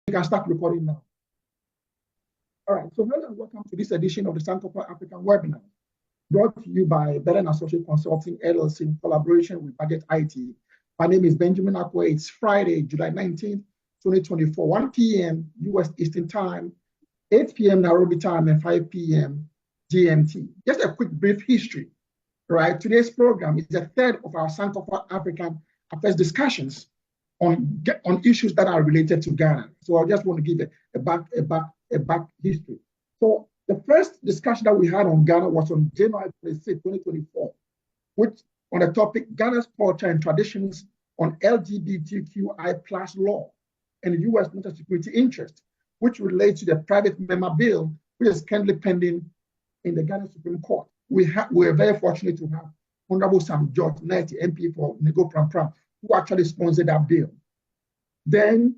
We can start recording now. All right, so hello and welcome to this edition of the Sankofa African webinar, brought to you by Bell & Associate Consulting LLC in collaboration with Target IT. My name is Benjamin Akwe. It's Friday, July 19th, 2024, 1 p.m. U.S. Eastern Time, 8 p.m. Nairobi time, and 5 p.m. GMT. Just a quick brief history, right? Today's program is the third of our Sankofa African Affairs discussions on issues that are related to Ghana. So I just want to give a back history. So the first discussion that we had on Ghana was on January 26, 2024, which on the topic Ghana's culture and traditions on LGBTQI plus law and U.S. national security interest, which relates to the private member bill, which is currently pending in the Ghana Supreme Court. We're very fortunate to have Honorable Sam George Neti, MP for Nego Pram Pram, who actually sponsored that bill. Then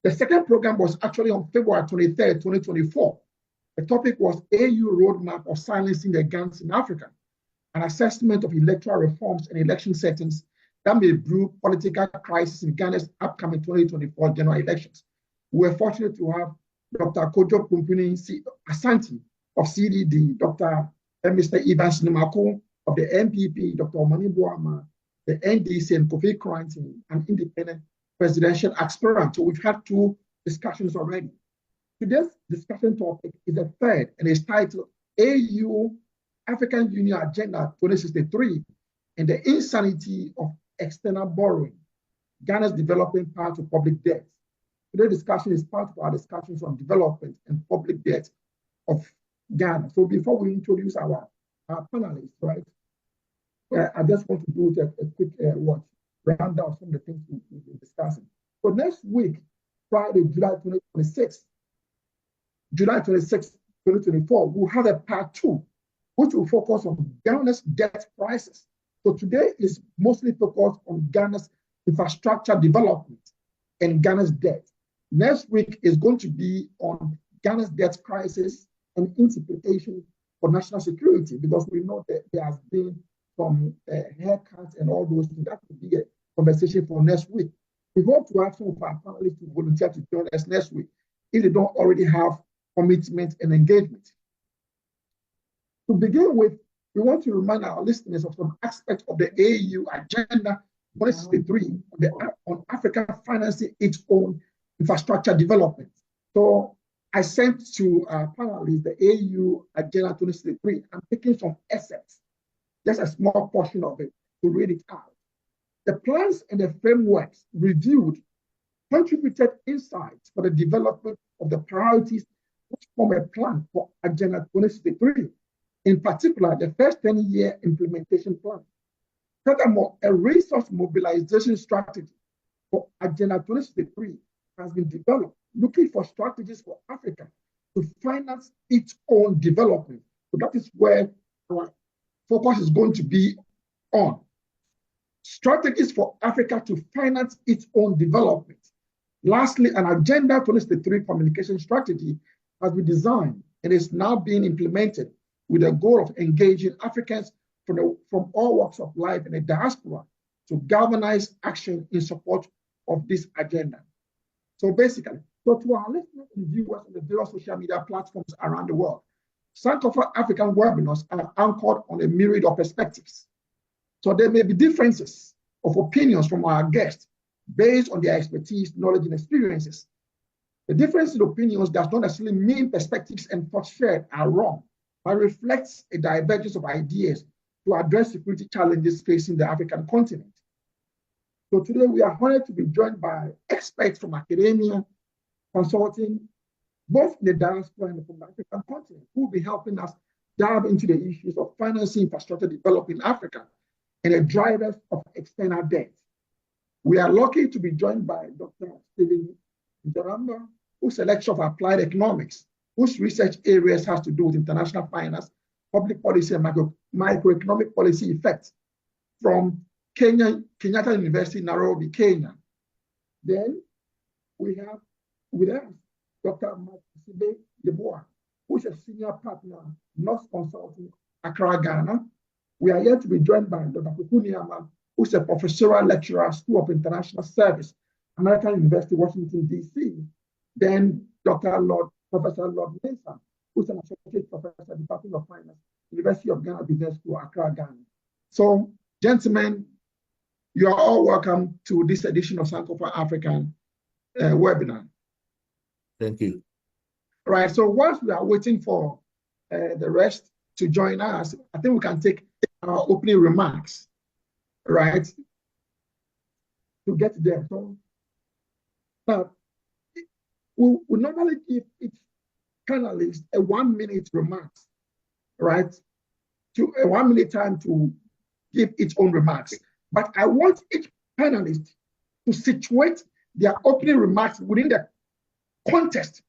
the second program was actually on February 23rd, 2024. The topic was AU Roadmap of Silencing the Gangs in Africa, an assessment of electoral reforms and election settings that may brew political crisis in Ghana's upcoming 2024 general elections. We're fortunate to have Dr. Kojo Pumpuni Asante of CDD, Dr. Mr. Evans Numako of the MPP, Dr. Omani Boama, the NDC, and Kofi Quarantine, an independent presidential aspirant. So we've had two discussions already. Today's discussion topic is the third, and it's titled AU African Union Agenda 2063 and the Insanity of External Borrowing, Ghana's development path to public debt. Today's discussion is part of our discussions on development and public debt of Ghana. So before we introduce our panelists, right, I just want to do a quick round out some of the things we've been discussing. So next week, Friday, July 26, 2024, we'll have a part 2, which will focus on Ghana's debt crisis. So today is mostly focused on Ghana's infrastructure development and Ghana's debt. Next week is going to be on Ghana's debt crisis and its implication for national security, because we know that there has been some haircuts and all those things. That will be a conversation for next week. We hope to have some of our panelists to volunteer to join us next week if they don't already have commitment and engagement. To begin with, we want to remind our listeners of some aspects of the AU Agenda 2063 on Africa financing its own infrastructure development. So I sent to our panelists the AU Agenda 2063. I'm taking some excerpts, just a small portion of it, to read it out. The plans and the frameworks reviewed contributed insights for the development of the priorities which form a plan for Agenda 2063, in particular, the first 10-year implementation plan. Furthermore, a resource mobilization strategy for Agenda 2063 has been developed, looking for strategies for Africa to finance its own development. So that is where our focus is going to be on. Strategies for Africa to finance its own development. Lastly, an Agenda 2063 communication strategy has been designed and is now being implemented with the goal of engaging Africans from all walks of life in the diaspora to galvanize action in support of this agenda. So basically, to our listeners and viewers on the various social media platforms around the world, Sankofa African webinars are anchored on a myriad of perspectives. So there may be differences of opinions from our guests based on their expertise, knowledge, and experiences. The difference in opinions does not necessarily mean perspectives and thoughts shared are wrong, but reflects a divergence of ideas to address security challenges facing the African continent. So today we are honored to be joined by experts from academia, consulting, both in the diaspora and from the African continent, who will be helping us dive into the issues of financing infrastructure development in Africa and the drivers of external debt. We are lucky to be joined by Dr. Stephen Njaramba, who's a lecturer of applied economics, whose research areas has to do with international finance, public policy, and microeconomic policy effects from Kenyatta University, Nairobi, Kenya. Then we have with us Dr. Matsibe Yeboah, who's a senior partner, North Consulting, Accra, Ghana. We are here to be joined by Dr. Kukuni Ama, who's a professorial lecturer, School of International Service American University, Washington, D.C., then Professor Lord Mason, who's an associate professor, Department of Finance, University of Ghana Business School, Accra, Ghana. So, gentlemen, you are all welcome to this edition of Sankofa African webinar. Thank you. All right, so whilst we are waiting for the rest to join us, I think we can take our opening remarks, right, to get there. So, we normally give each panelist a 1 minute remarks, right? To a 1 minute time to give its own remarks. But I want each panelist to situate their opening remarks within the context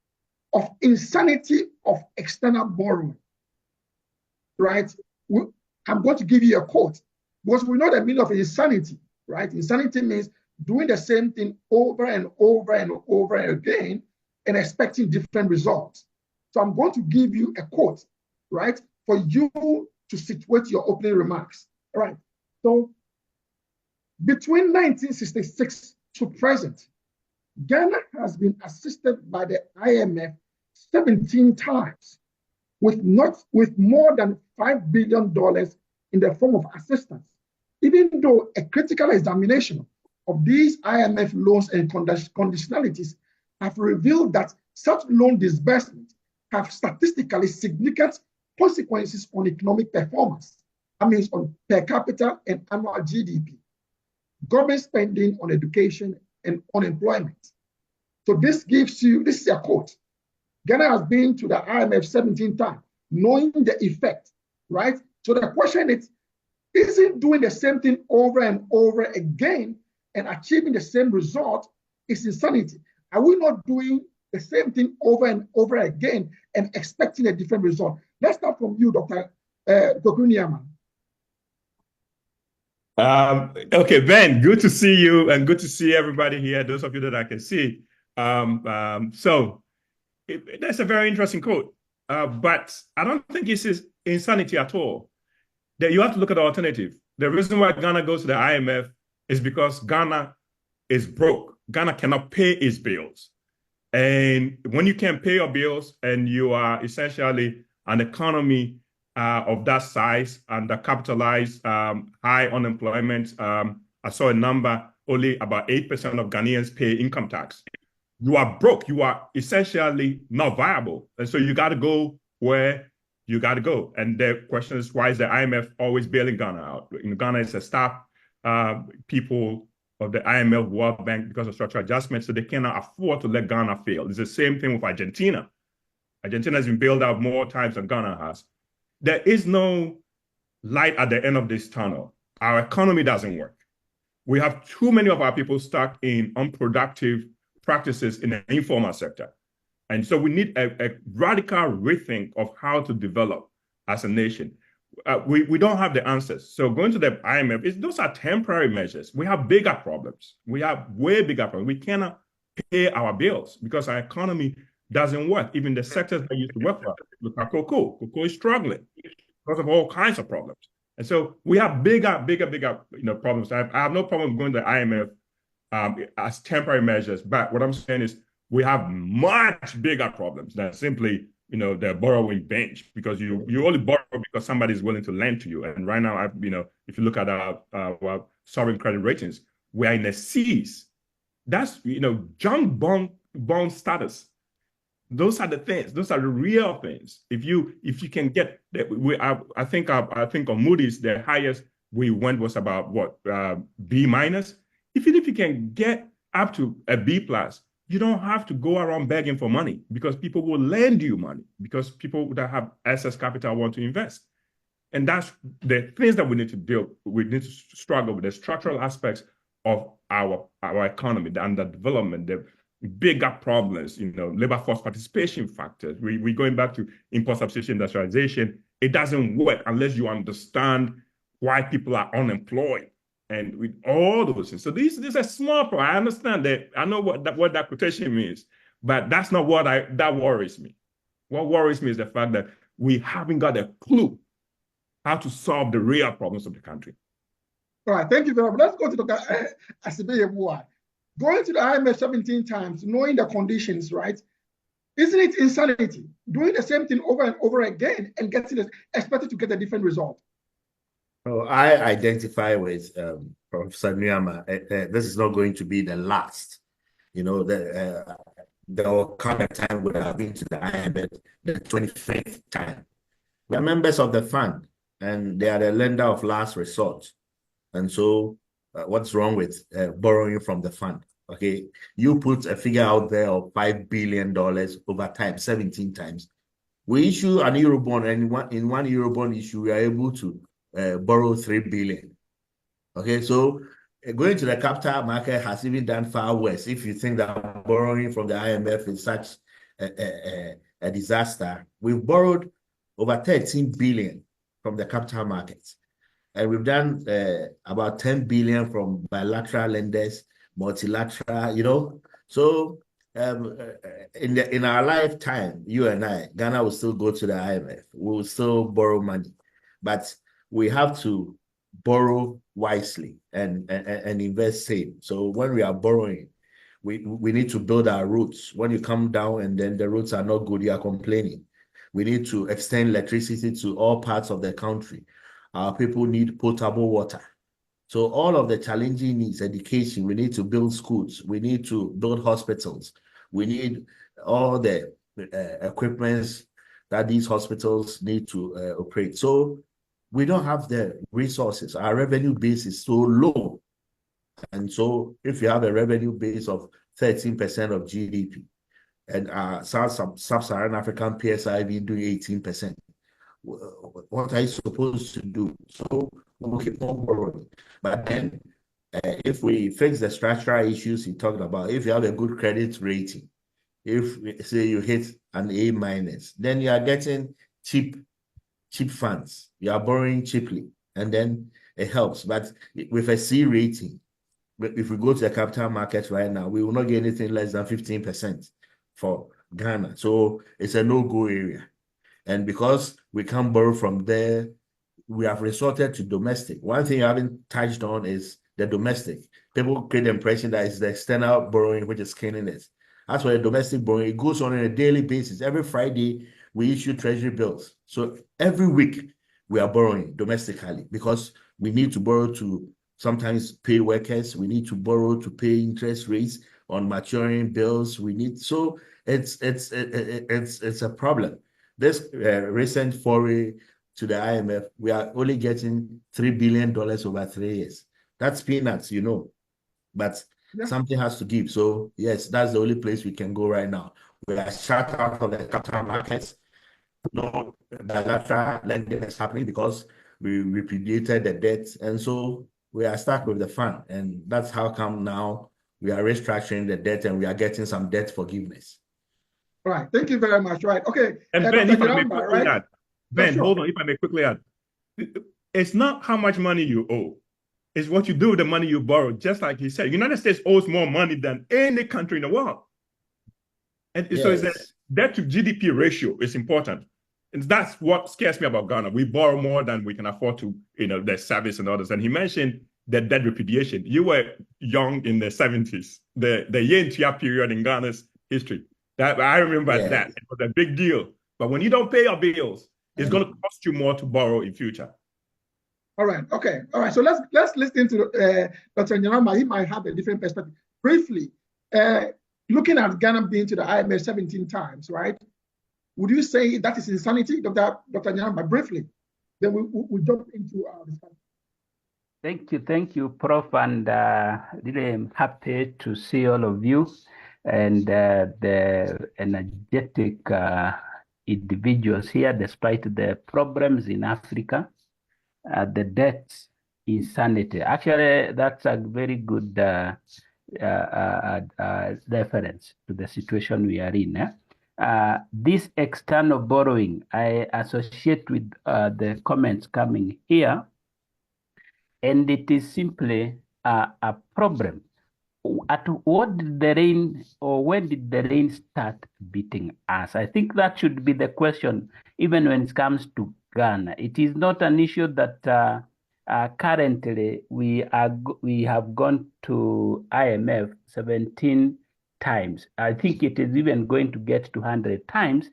of insanity of external borrowing, right? I'm going to give you a quote because we know the meaning of insanity, right? Insanity means doing the same thing over and over and over again and expecting different results. So I'm going to give you a quote, right, for you to situate your opening remarks. All right. So between 1966 to present, Ghana has been assisted by the IMF 17 times with more than $5 billion in the form of assistance, even though a critical examination of these IMF loans and conditionalities have revealed that such loan disbursements have statistically significant consequences on economic performance. That means on per capita and annual GDP, government spending on education and unemployment. So this is a quote. Ghana has been to the IMF 17 times, knowing the effect, right? So the question is it doing the same thing over and over again and achieving the same result is insanity? Are we not doing the same thing over and over again and expecting a different result? Let's start from you, Dr. Koku Nyeama. Okay, Ben, good to see you and good to see everybody here, those of you that I can see. That's a very interesting quote, but I don't think this is insanity at all. That you have to look at the alternative. The reason why Ghana goes to the IMF is because Ghana is broke. Ghana cannot pay its bills. And when you can't pay your bills and you are essentially an economy of that size, undercapitalized, high unemployment, I saw a number, only about 8% of Ghanaians pay income tax. You are broke. You are essentially not viable. And so you got to go where you got to go. And the question is, why is the IMF always bailing Ghana out? In Ghana, it's a staff people of the IMF, World Bank, because of structural adjustments, so they cannot afford to let Ghana fail. It's the same thing with Argentina. Argentina has been bailed out more times than Ghana has. There is no light at the end of this tunnel. Our economy doesn't work. We have too many of our people stuck in unproductive practices in the informal sector. And so we need a radical rethink of how to develop as a nation. We don't have the answers. So going to the IMF, those are temporary measures. We have bigger problems. We have way bigger problems. We cannot pay our bills because our economy doesn't work. Even the sectors that used to work for us, look at cocoa. Cocoa is struggling because of all kinds of problems. And so we have bigger problems. I have no problem going to the IMF as temporary measures. But what I'm saying is we have much bigger problems than simply, the borrowing bench, because you only borrow because somebody is willing to lend to you. And right now, if you look at our sovereign credit ratings, we are in the C's. That's, junk bond status. Those are the things. Those are the real things. If you can get that, I think on Moody's the highest we went was about B minus. Even if you can get up to a B plus, you don't have to go around begging for money because people will lend you money because people that have excess capital want to invest. And that's the things that we need to deal. We need to struggle with the structural aspects of our economy, the underdevelopment, the bigger problems, labor force participation factors. We're going back to import substitution industrialization. It doesn't work unless you understand why people are unemployed. And with all those things. So these are small problems. I understand that. I know what that quotation means, but that's not that worries me. What worries me is the fact that we haven't got a clue how to solve the real problems of the country. All right, thank you very much. Let's go to Dr. Asibe Yeboah. Going to the IMF 17 times, knowing the conditions, right? Isn't it insanity? Doing the same thing over and over again and expected to get a different result. Oh, I identify with Professor Nyama. This is not going to be the last. You know, there will come a time where I've been to the IMF the 25th time. We are members of the fund, and they are the lender of last resort. And so, what's wrong with borrowing from the fund? Okay, you put a figure out there of $5 billion over time, 17 times. We issue an Eurobond, and in one Eurobond issue, we are able to borrow 3 billion. Okay, so going to the capital market has even done far worse. If you think that borrowing from the IMF is such a disaster, we've borrowed over 13 billion from the capital markets. And we've done about 10 billion from bilateral lenders, multilateral, you know. So in our lifetime, you and I, Ghana will still go to the IMF. We will still borrow money. But we have to borrow wisely and invest safe. So when we are borrowing, we need to build our routes. When you come down and then the routes are not good, you are complaining. We need to extend electricity to all parts of the country. Our people need potable water. So all of the challenging needs, education, we need to build schools. We need to build hospitals. We need all the equipments that these hospitals need to operate. So we don't have the resources. Our revenue base is so low. And so if you have a revenue base of 13% of GDP, and sub-Saharan African peers are even doing 18%, what are you supposed to do? So we'll keep on borrowing. But then if we fix the structural issues he talked about, if you have a good credit rating, if say you hit an A-, then you are getting cheap funds. You are borrowing cheaply, and then it helps. But with a C rating, if we go to the capital market right now, we will not get anything less than 15% for Ghana. So it's a no-go area. And because we can't borrow from there, we have resorted to domestic. One thing I haven't touched on is the domestic. People create the impression that it's the external borrowing which is killing it. As for the domestic borrowing, it goes on a daily basis. Every Friday, we issue treasury bills. So every week, we are borrowing domestically because we need to borrow to sometimes pay workers. We need to borrow to pay interest rates on maturing bills. We need, so it's a problem. This recent foray to the IMF, we are only getting $3 billion over 3 years. That's peanuts, you know, but something has to give. So yes, that's the only place we can go right now. We are shut out of the capital markets. No bilateral lending is happening because we repudiated the debt. And so we are stuck with the fund. And that's how come now we are restructuring the debt and we are getting some debt forgiveness. All right. Thank you very much. Right. Okay. And Ben, if I may quickly add, Ben, hold on, if I may quickly add, it's not how much money you owe. It's what you do with the money you borrow. Just like he said, the United States owes more money than any country in the world. And so it's the debt to GDP ratio is important. And that's what scares me about Ghana. We borrow more than we can afford to, the service and others. And he mentioned the debt repudiation. You were young in the 70s, the Yentia period in Ghana's history. That I remember that. It was a big deal. But when you don't pay your bills, it's going to cost you more to borrow in future. All right. Okay. All right. So let's listen to Dr. Nyama. He might have a different perspective. Briefly, looking at Ghana being to the IMF 17 times, right? Would you say that is insanity, Dr. Nyama? Briefly, then we'll jump into our discussion. Thank you, Prof. And really I'm happy to see all of you and the energetic individuals here, despite the problems in Africa. The debt insanity. Actually, that's a very good reference to the situation we are in. This external borrowing, I associate with the comments coming here, and it is simply a problem. At what did the rain, or when did the rain start beating us? I think that should be the question, even when it comes to Ghana. It is not an issue that Currently, we have gone to IMF 17 times. I think it is even going to get to 100 times,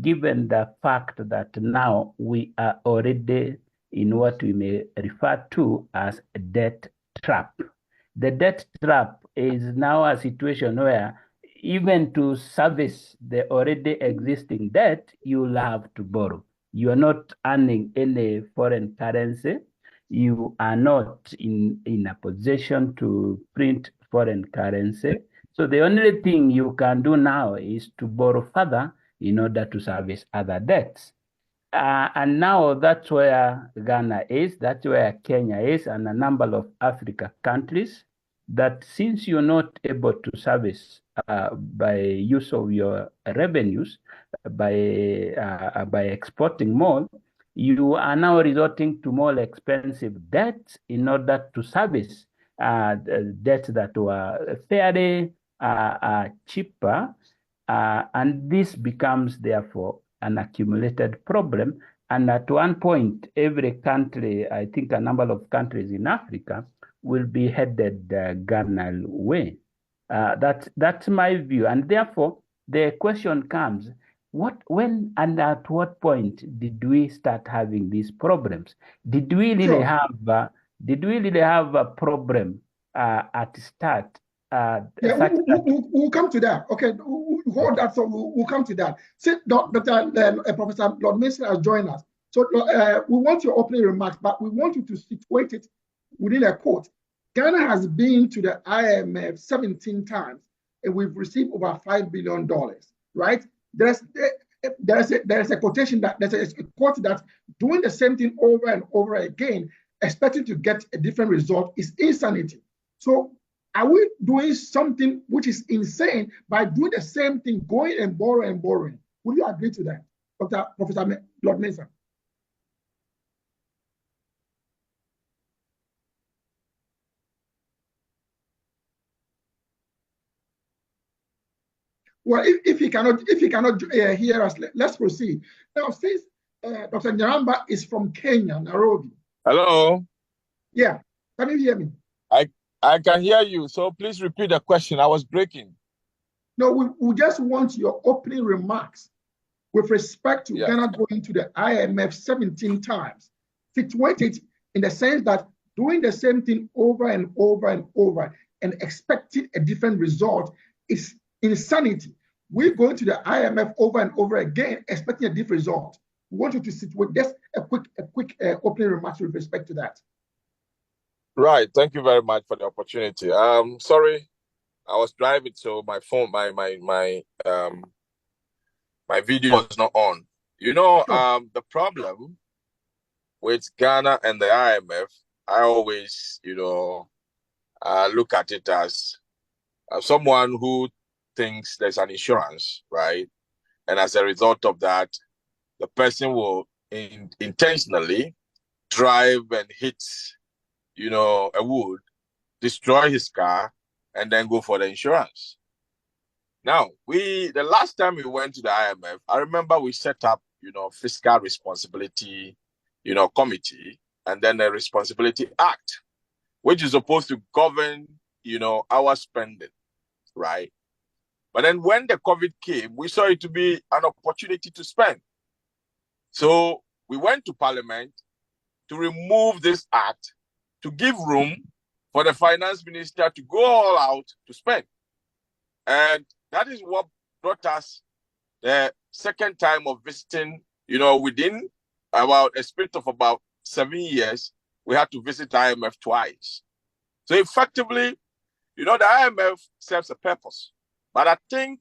given the fact that now we are already in what we may refer to as a debt trap. The debt trap is now a situation where even to service the already existing debt, you'll have to borrow. You are not earning any foreign currency. You are not in a position to print foreign currency. So the only thing you can do now is to borrow further in order to service other debts. And now that's where Ghana is, that's where Kenya is, and a number of Africa countries, that since you're not able to service by use of your revenues, by exporting more, you are now resorting to more expensive debts in order to service debts that were fairly cheaper. And this becomes, therefore, an accumulated problem. And at one point, every country, I think a number of countries in Africa, will be headed Ghana way. That's my view. And therefore, the question comes, when and at what point did we start having these problems? Did we really have a problem at start? We'll come to that. Okay, hold that. So we'll come to that. See, Professor Lord Mason has joined us. So we want your opening remarks, but we want you to situate it within a quote. Ghana has been to the IMF 17 times, and we've received over $5 billion. Right? There's a quotation there's a quote that doing the same thing over and over again, expecting to get a different result, is insanity. So are we doing something which is insane by doing the same thing, going and borrowing? Would you agree to that, Professor Lord Mason? Well, if he cannot hear us, let's proceed. Now, since Dr. Nyaramba is from Kenya, Nairobi. Hello. Yeah, can you hear me? I can hear you, so please repeat the question. I was breaking. No, we just want your opening remarks with respect to Ghana going to the IMF 17 times, situated in the sense that doing the same thing over and over and over and expecting a different result is insanity. We're going to the IMF over and over again, expecting a different result. We want you to situate just a quick opening remarks with respect to that. Right. Thank you very much for the opportunity. Sorry, I was driving, so my phone, my video was not on. You know, the problem with Ghana and the IMF, I always, look at it as someone who thinks there's an insurance, right? And as a result of that, the person will intentionally drive and hit a wood, destroy his car, and then go for the insurance. Now, the last time we went to the IMF, I remember we set up, fiscal responsibility, committee, and then the Responsibility Act, which is supposed to govern, our spending, right? But then when the COVID came, we saw it to be an opportunity to spend. So we went to Parliament to remove this act, to give room for the finance minister to go all out to spend. And that is what brought us the second time of visiting, within about a space of about 7 years, we had to visit IMF twice. So effectively, the IMF serves a purpose. But I think,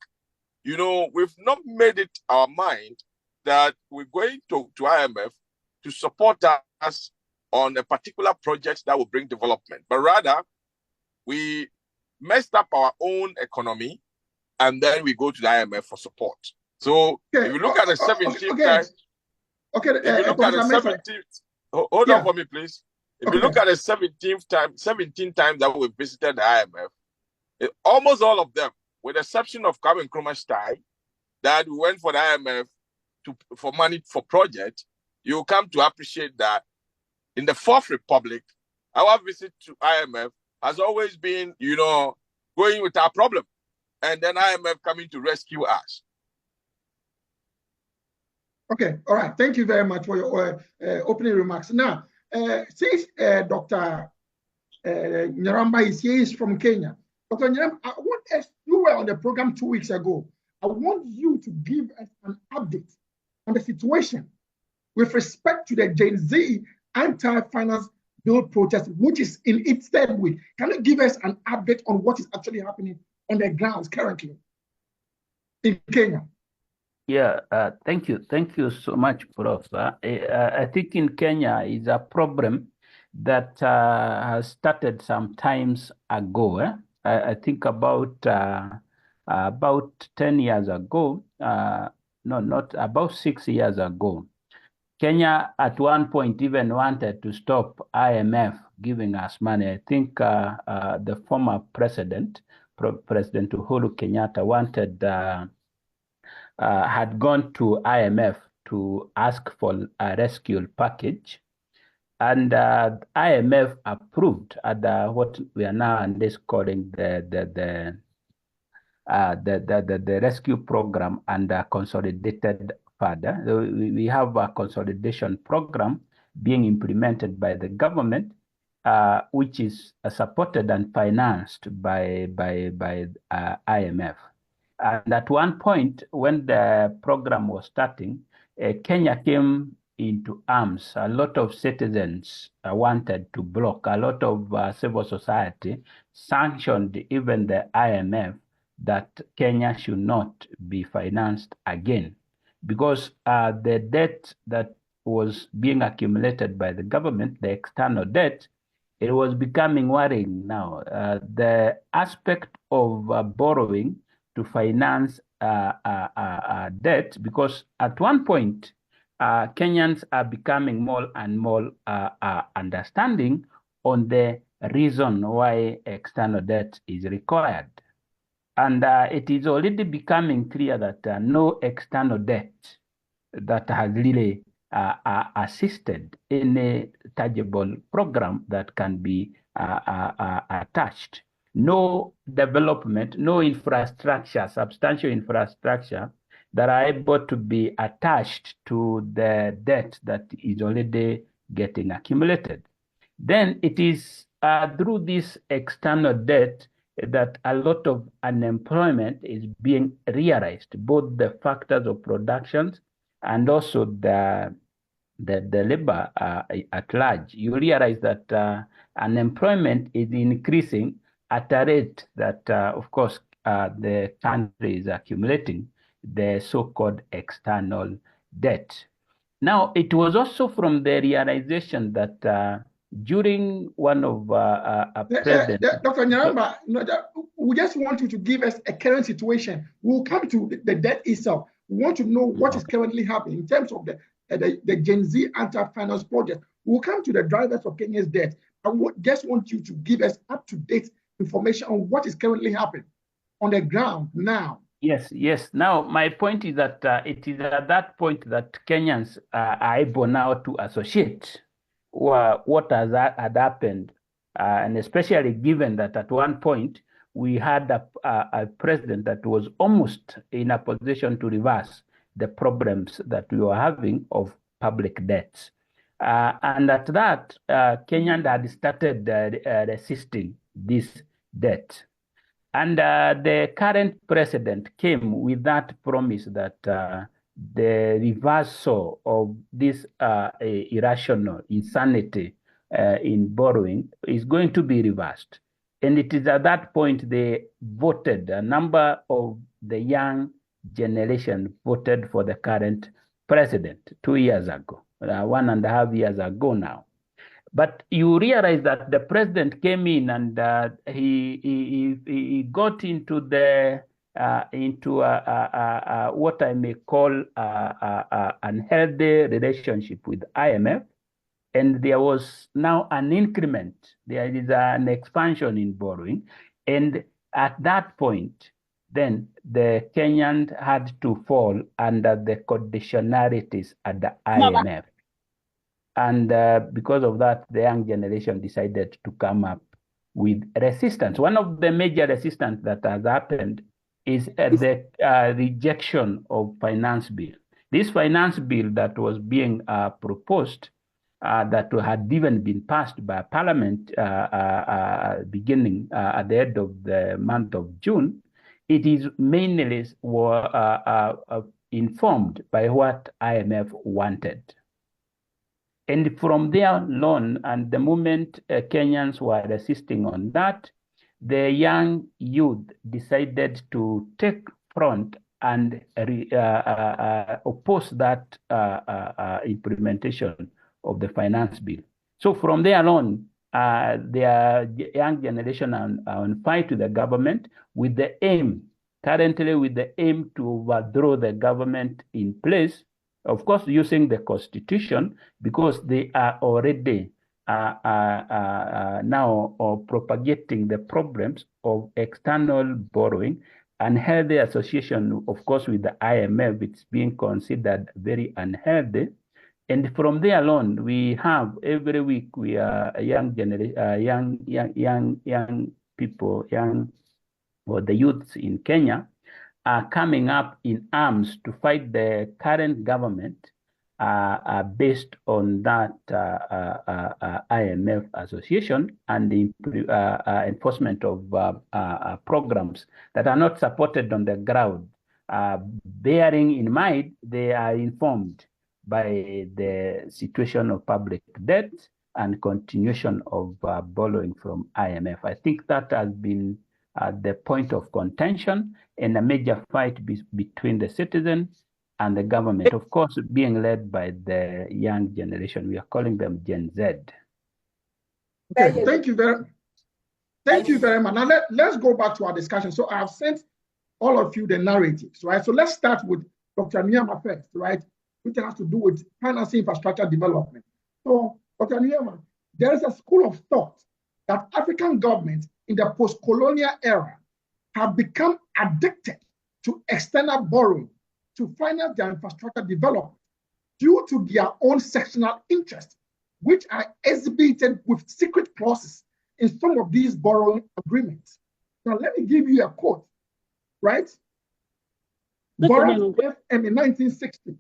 we've not made it our mind that we're going to IMF to support us on a particular project that will bring development. But rather, we messed up our own economy, and then we go to the IMF for support. So if you look at the 17th time, if you look at the 17th, hold on for me, please. If you look at the 17 times that we visited the IMF, almost all of them, with the exception of Kwame Nkrumah's time, that we went for the IMF for money for projects, you come to appreciate that in the Fourth Republic, our visit to IMF has always been, going with our problem, and then IMF coming to rescue us. Okay, all right. Thank you very much for your opening remarks. Now, since Dr. Nyaramba is here, he's from Kenya. Dr. Nyaramba, I want us, you were on the program 2 weeks ago. I want you to give us an update on the situation with respect to the Gen Z anti-finance bill protest, which is in its third week. Can you give us an update on what is actually happening on the grounds currently in Kenya? Yeah, thank you. Thank you so much, Prof. I think in Kenya is a problem that has started some times ago. I think about 10 years ago, no, not about 6 years ago. Kenya at one point even wanted to stop IMF giving us money. I think the former President Uhuru Kenyatta wanted had gone to IMF to ask for a rescue package, and IMF approved what we are now calling the rescue program under consolidated fund. We have a consolidation program being implemented by the government, which is supported and financed by IMF. And at one point, when the program was starting, Kenya came into arms. A lot of citizens wanted to block. A lot of civil society sanctioned even the IMF that Kenya should not be financed again, because the debt that was being accumulated by the government, the external debt, it was becoming worrying now. The aspect of borrowing to finance debt, because at one point, Kenyans are becoming more and more understanding on the reason why external debt is required. And it is already becoming clear that no external debt that has really assisted in a tangible program that can be attached. No development, no infrastructure, substantial infrastructure that are able to be attached to the debt that is already getting accumulated. Then it is through this external debt that a lot of unemployment is being realized, both the factors of production and also the labor at large. You realize that unemployment is increasing at a rate that, of course, the country is accumulating the so-called external debt. Now, it was also from the realization that during one of President... Dr. Nyaramba, we just want you to give us a current situation. We'll come to the debt itself. We want to know what is currently happening in terms of the Gen Z anti-finance project. We'll come to the drivers of Kenya's debt. I just want you to give us up-to-date information on what is currently happening on the ground now. Yes. Now, my point is that it is at that point that Kenyans are able now to associate what had happened, and especially given that at one point we had a president that was almost in a position to reverse the problems that we were having of public debts. And at that, Kenyans had started resisting this debt. And the current president came with that promise that the reversal of this irrational insanity in borrowing is going to be reversed. And it is at that point they voted, a number of the young generation voted for the current president 2 years ago, 1.5 years ago now. But you realize that the president came in and he got into the what I may call unhealthy relationship with IMF, and there was now an increment. There is an expansion in borrowing, and at that point, then the Kenyans had to fall under the conditionalities at the IMF. And because of that, the young generation decided to come up with resistance. One of the major resistance that has happened is the rejection of finance bill. This finance bill that was being proposed, that had even been passed by Parliament beginning at the end of the month of June, it is mainly informed by what IMF wanted. And from there on, and the moment Kenyans were resisting on that, the young youth decided to take front and oppose that implementation of the finance bill. So from there on, the young generation are on fight with the government with the aim, currently with the aim to overthrow the government in place, of course, using the constitution, because they are already now propagating the problems of external borrowing and healthy association, of course, with the IMF. It's being considered very unhealthy. And from there on, we have every week we are young people, or the youths in Kenya are coming up in arms to fight the current government based on that IMF association and the enforcement of programs that are not supported on the ground. Bearing in mind, they are informed by the situation of public debt and continuation of borrowing from IMF. I think that has been the point of contention and a major fight between the citizens and the government, of course, being led by the young generation. We are calling them Gen Z. Okay, thank you very much. Now let's go back to our discussion. So I've sent all of you the narratives, right? So let's start with Dr. Niyama first, right? Which has to do with financing infrastructure development. So, Dr. Niyama, there is a school of thought that African governments in the post-colonial era have become addicted to external borrowing to finance their infrastructure development due to their own sectional interests, which are exhibited with secret clauses in some of these borrowing agreements. Now, let me give you a quote, right? Borrowed FM in 1960,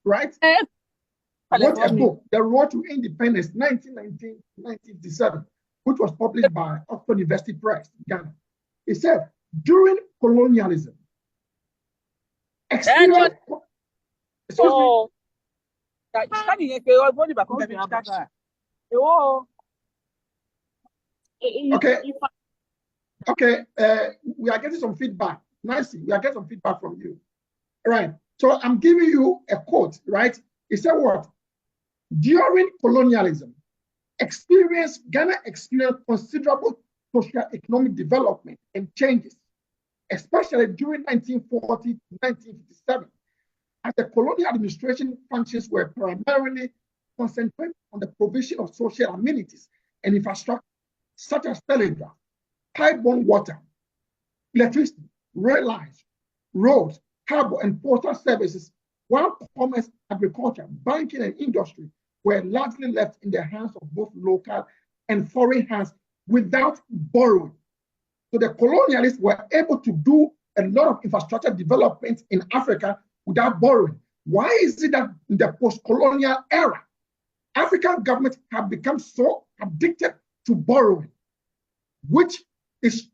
right? Wrote a book, The Road to Independence, 1919-1957, which was published by Oxford University Press, Ghana. He said, during colonialism, experience. Excuse me. Okay, we are getting some feedback. Nancy, we are getting some feedback from you. All right, so I'm giving you a quote, right? He said what? During colonialism, Ghana experienced considerable socio-economic development and changes, especially during 1940 to 1957, as the colonial administration functions were primarily concentrated on the provision of social amenities and infrastructure, such as telegraph, pipe-borne water, electricity, rail lines, roads, harbor and postal services, while commerce, agriculture, banking, and industry were largely left in the hands of both local and foreign hands without borrowing. So the colonialists were able to do a lot of infrastructure development in Africa without borrowing. Why is it that in the post-colonial era, African governments have become so addicted to borrowing, which does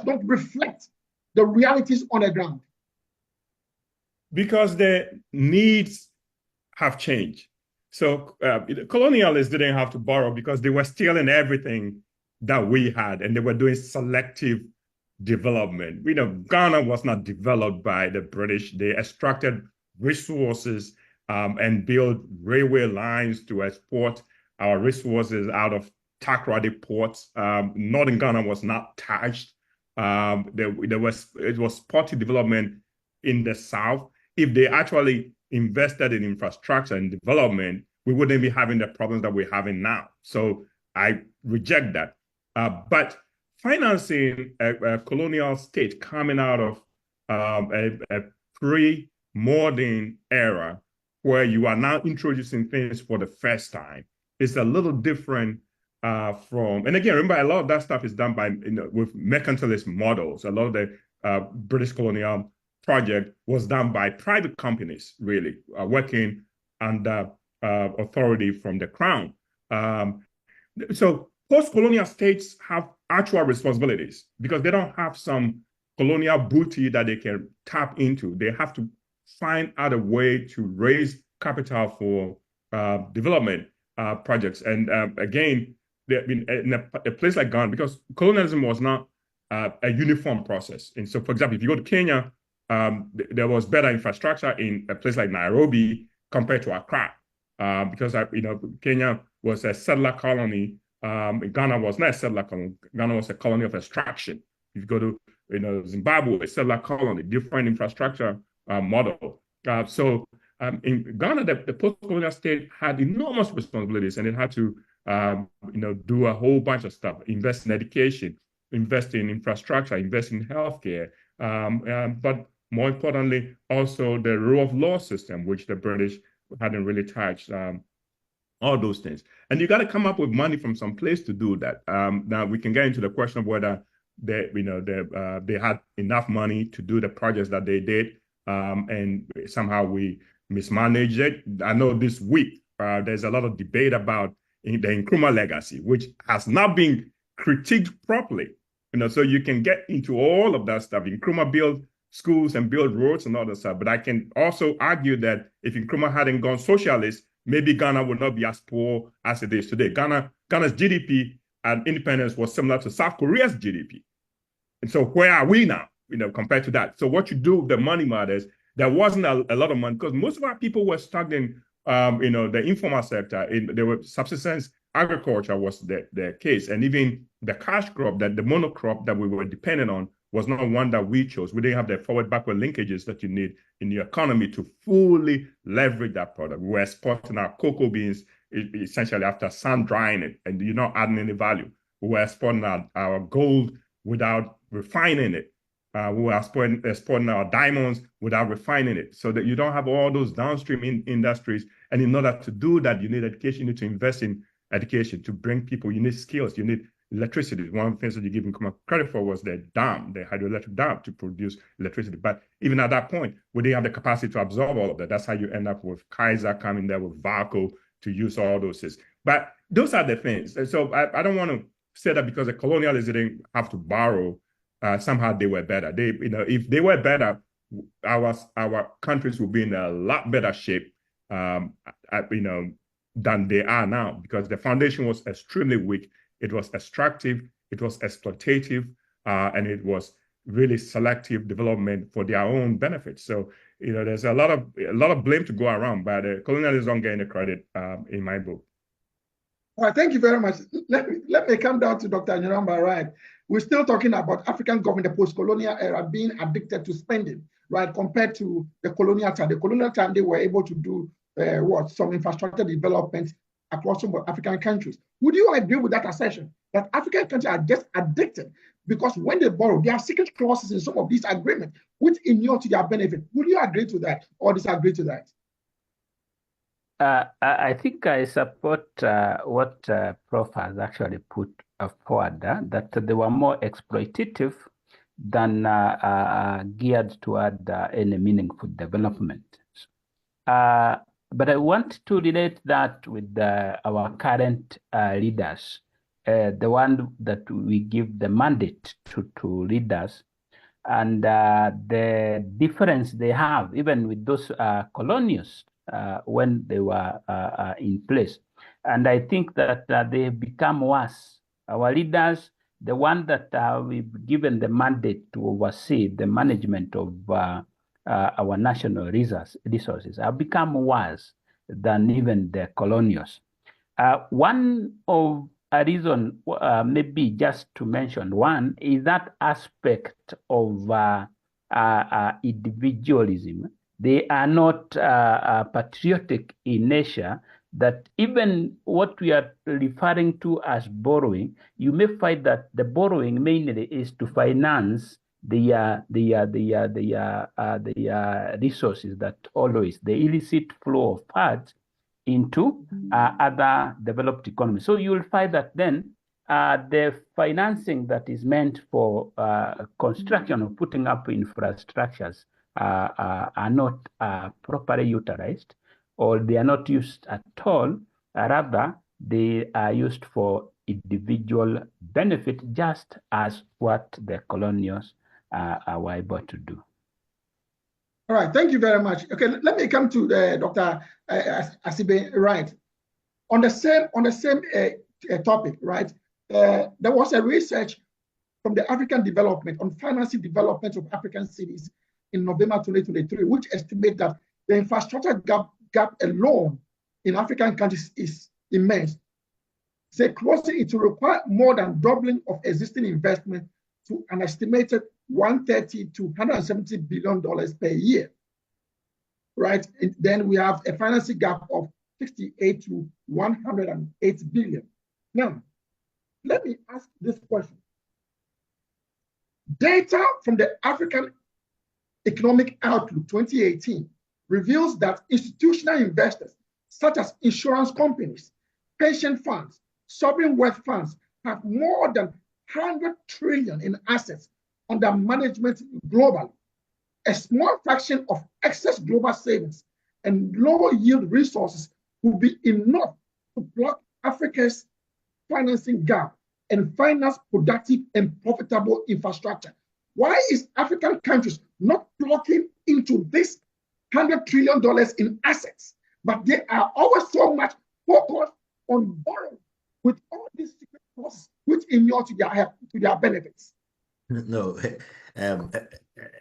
not reflect the realities on the ground? Because the needs have changed. So the colonialists didn't have to borrow because they were stealing everything that we had, and they were doing selective development. We know Ghana was not developed by the British. They extracted resources and built railway lines to export our resources out of Takoradi ports. Northern Ghana was not touched. It was spotty development in the south. If they actually invested in infrastructure and development, we wouldn't be having the problems that we're having now. So I reject that. But financing a colonial state coming out of a pre-modern era where you are now introducing things for the first time. It's a little different from, and again, remember, a lot of that stuff is done by, with mercantilist models. A lot of the British colonial project was done by private companies, really, working under authority from the crown. So post-colonial states have actual responsibilities because they don't have some colonial booty that they can tap into. They have to find out a way to raise capital for development projects. And again, in a place like Ghana, because colonialism was not a uniform process. And so, for example, if you go to Kenya, there was better infrastructure in a place like Nairobi compared to Accra, because Kenya was a settler colony. Ghana was not a settler colony. Ghana was a colony of extraction. If you go to Zimbabwe, a settler colony, different infrastructure model. So in Ghana, the post-colonial state had enormous responsibilities, and it had to do a whole bunch of stuff: invest in education, invest in infrastructure, invest in healthcare, but more importantly, also the rule of law system, which the British hadn't really touched. All those things, and you got to come up with money from some place to do that. Now we can get into the question of whether they had enough money to do the projects that they did, and somehow we mismanaged it. I know this week there's a lot of debate about the Nkrumah legacy, which has not been critiqued properly. So you can get into all of that stuff. Nkrumah built schools and built roads and all that stuff, but I can also argue that if Nkrumah hadn't gone socialist, maybe Ghana would not be as poor as it is today. Ghana's GDP at independence was similar to South Korea's GDP. And so where are we now, compared to that? So what you do with the money matters. There wasn't a lot of money because most of our people were stuck in, the informal sector. There were subsistence agriculture was the case. And even the cash crop, the monocrop that we were dependent on was not one that we chose. We didn't have the forward-backward linkages that you need in the economy to fully leverage that product. We were exporting our cocoa beans essentially after sun drying it, and you're not adding any value. We were exporting our gold without refining it. We were exporting our diamonds without refining it, so that you don't have all those downstream industries. And in order to do that, you need education. You need to invest in education to bring people. You need skills. You need electricity. One of the things that you give Nkrumah credit for was the hydroelectric dam to produce electricity. But even at that point, we didn't have the capacity to absorb all of that. That's how you end up with Kaiser coming there with VACO to use all those things. But those are the things. And so I don't want to say that because the colonialists didn't have to borrow, somehow they were better. If they were better, our countries would be in a lot better shape, than they are now, because the foundation was extremely weak. It was extractive, it was exploitative, and it was really selective development for their own benefits. So, there's a lot of blame to go around, but colonialists don't get any credit in my book. All right, thank you very much. Let me come down to Dr. Nyoramba, right? We're still talking about African government, the post-colonial era, being addicted to spending, right? Compared to the colonial time. The colonial time, they were able to do some infrastructure development across some African countries. Would you agree with that assertion that African countries are just addicted because when they borrow, there are secret clauses in some of these agreements which inure to their benefit? Would you agree to that or disagree to that? I think I support what Prof has actually put forward, that they were more exploitative than geared toward any meaningful development. But I want to relate that with our current leaders, the one that we give the mandate to lead us, and the difference they have, even with those colonials when they were in place. And I think that they become worse. Our leaders, the one that we've given the mandate to oversee the management of our national resources have become worse than even the colonials. One of a reason, maybe just to mention one, is that aspect of individualism. They are not patriotic in nature, that even what we are referring to as borrowing, you may find that the borrowing mainly is to finance the resources that always the illicit flow of funds into other developed economies. So you will find that then the financing that is meant for construction or putting up infrastructures are not properly utilized, or they are not used at all. Rather, they are used for individual benefit, just as what the colonials were able to do. All right, thank you very much. Okay, let me come to Dr. Asibe. Right, on the same topic, right? There was a research from the African Development on financing development of African cities in November 2023, which estimate that the infrastructure gap alone in African countries is immense. Say closing it will require more than doubling of existing investment to an estimated $130 to $170 billion per year, right? And then we have a financing gap of 68 to 108 billion. Now, let me ask this question. Data from the African Economic Outlook 2018 reveals that institutional investors, such as insurance companies, pension funds, sovereign wealth funds, have more than 100 trillion in assets under management globally. A small fraction of excess global savings and low yield resources will be enough to plug Africa's financing gap and finance productive and profitable infrastructure. Why is African countries not plugging into this $100 trillion in assets, but they are always so much focused on borrowing with all these secret costs, which inure to their benefits? No,